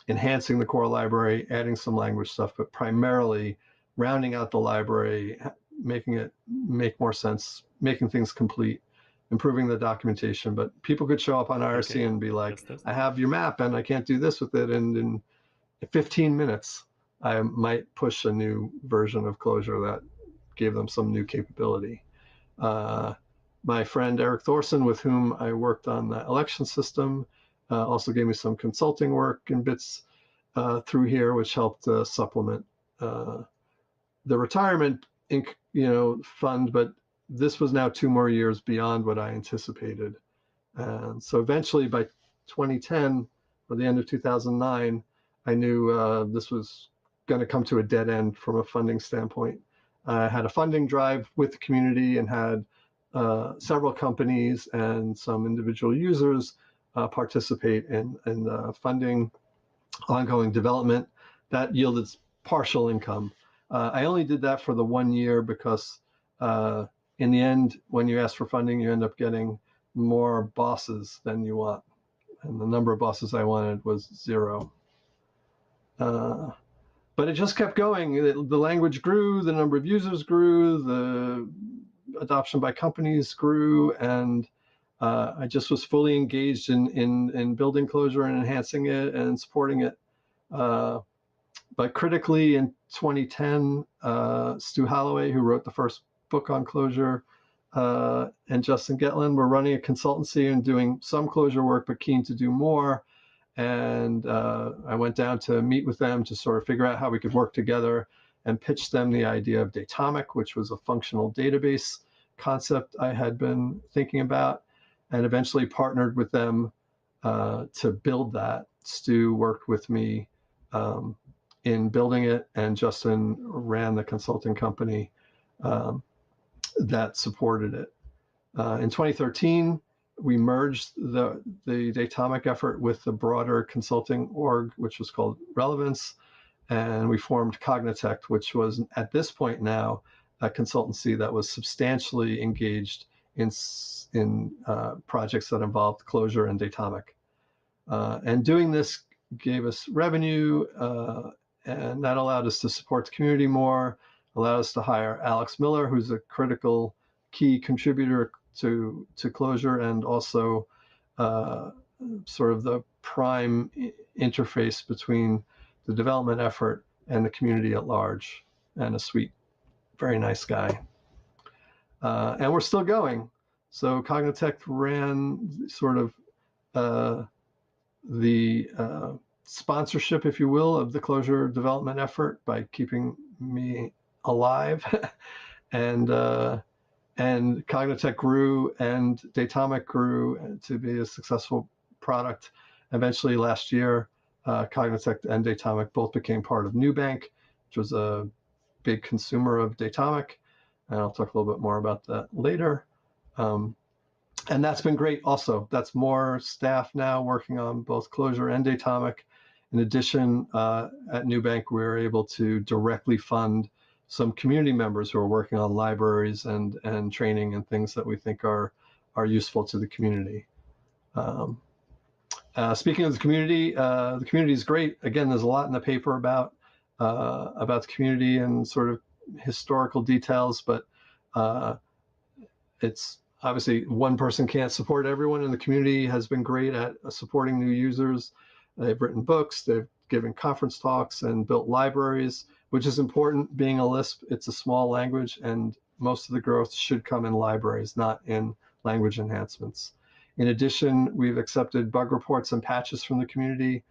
enhancing the core library, adding some language stuff, but primarily rounding out the library, making it make more sense, making things complete, improving the documentation. But people could show up on IRC and be like, I have your map and I can't do this with it. And in 15 minutes, I might push a new version of Clojure that gave them some new capability. My friend Eric Thorson, with whom I worked on the election system, also gave me some consulting work and bits through here, which helped supplement the retirement fund. But this was now 2 more years beyond what I anticipated. And so eventually by 2010, or the end of 2009, I knew this was going to come to a dead end from a funding standpoint. I had a funding drive with the community and had several companies and some individual users participate in funding ongoing development. That yielded partial income. I only did that for the 1 year because in the end, when you ask for funding, you end up getting more bosses than you want. And the number of bosses I wanted was 0. But it just kept going. The language grew, the number of users grew, the adoption by companies grew, and I just was fully engaged in building Clojure and enhancing it and supporting it. But critically, in 2010, Stu Holloway, who wrote the first book on Clojure, and Justin Getland were running a consultancy and doing some Clojure work, but keen to do more. And I went down to meet with them to sort of figure out how we could work together and pitch them the idea of Datomic, which was a functional database concept I had been thinking about, and eventually partnered with them to build that. Stu worked with me in building it, and Justin ran the consulting company that supported it. In 2013, we merged the Datomic effort with the broader consulting org, which was called Relevance, and we formed Cognitect, which was at this point now a consultancy that was substantially engaged in projects that involved Clojure and Datomic. And doing this gave us revenue, and that allowed us to support the community more, allowed us to hire Alex Miller, who's a critical key contributor to Clojure, and also sort of the prime interface between the development effort and the community at large, and a sweet, very nice guy. And we're still going. So Cognitect ran sort of the sponsorship, if you will, of the Clojure development effort by keeping me alive. And Cognitect grew and Datomic grew to be a successful product. Eventually last year, Cognitect and Datomic both became part of Nubank, which was a big consumer of Datomic. And I'll talk a little bit more about that later. And that's been great also. That's more staff now working on both Clojure and Datomic. In addition, at Nubank, we were able to directly fund some community members who are working on libraries and training and things that we think are useful to the community. Speaking of the community is great. Again, there's a lot in the paper about the community and sort of historical details, but it's obviously one person can't support everyone, and the community has been great at supporting new users. They've written books, they've given conference talks and built libraries, which is important. Being a Lisp, it's a small language, and most of the growth should come in libraries, not in language enhancements. In addition, we've accepted bug reports and patches from the community,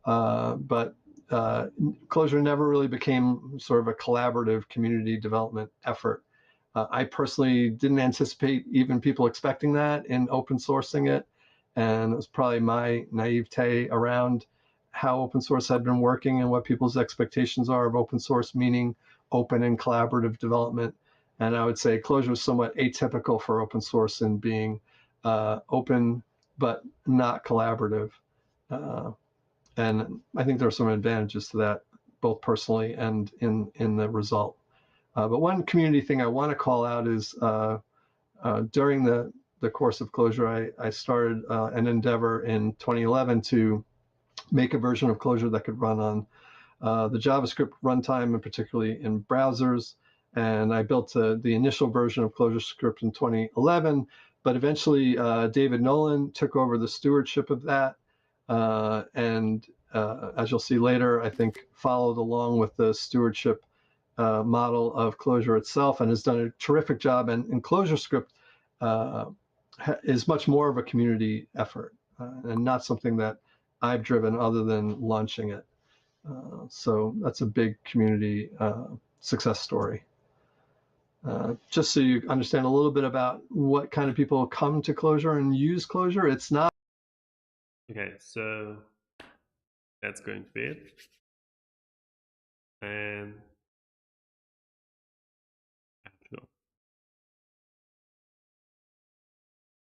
but Clojure never really became sort of a collaborative community development effort. I personally didn't anticipate even people expecting that in open sourcing it, and it was probably my naivete around how open source had been working and what people's expectations are of open source, meaning open and collaborative development. And I would say Clojure is somewhat atypical for open source in being open but not collaborative. And I think there are some advantages to that, both personally and in the result. But one community thing I want to call out is during the course of Clojure, I started an endeavor in 2011 to make a version of Clojure that could run on the JavaScript runtime, and particularly in browsers. And I built the initial version of ClojureScript in 2011, but eventually David Nolan took over the stewardship of that. And as you'll see later, I think followed along with the stewardship model of Clojure itself, and has done a terrific job. And ClojureScript is much more of a community effort and not something that I've driven other than launching it. So that's a big community success story. Just so you understand a little bit about what kind of people come to Clojure and use Clojure, it's not. Okay, so that's going to be it. And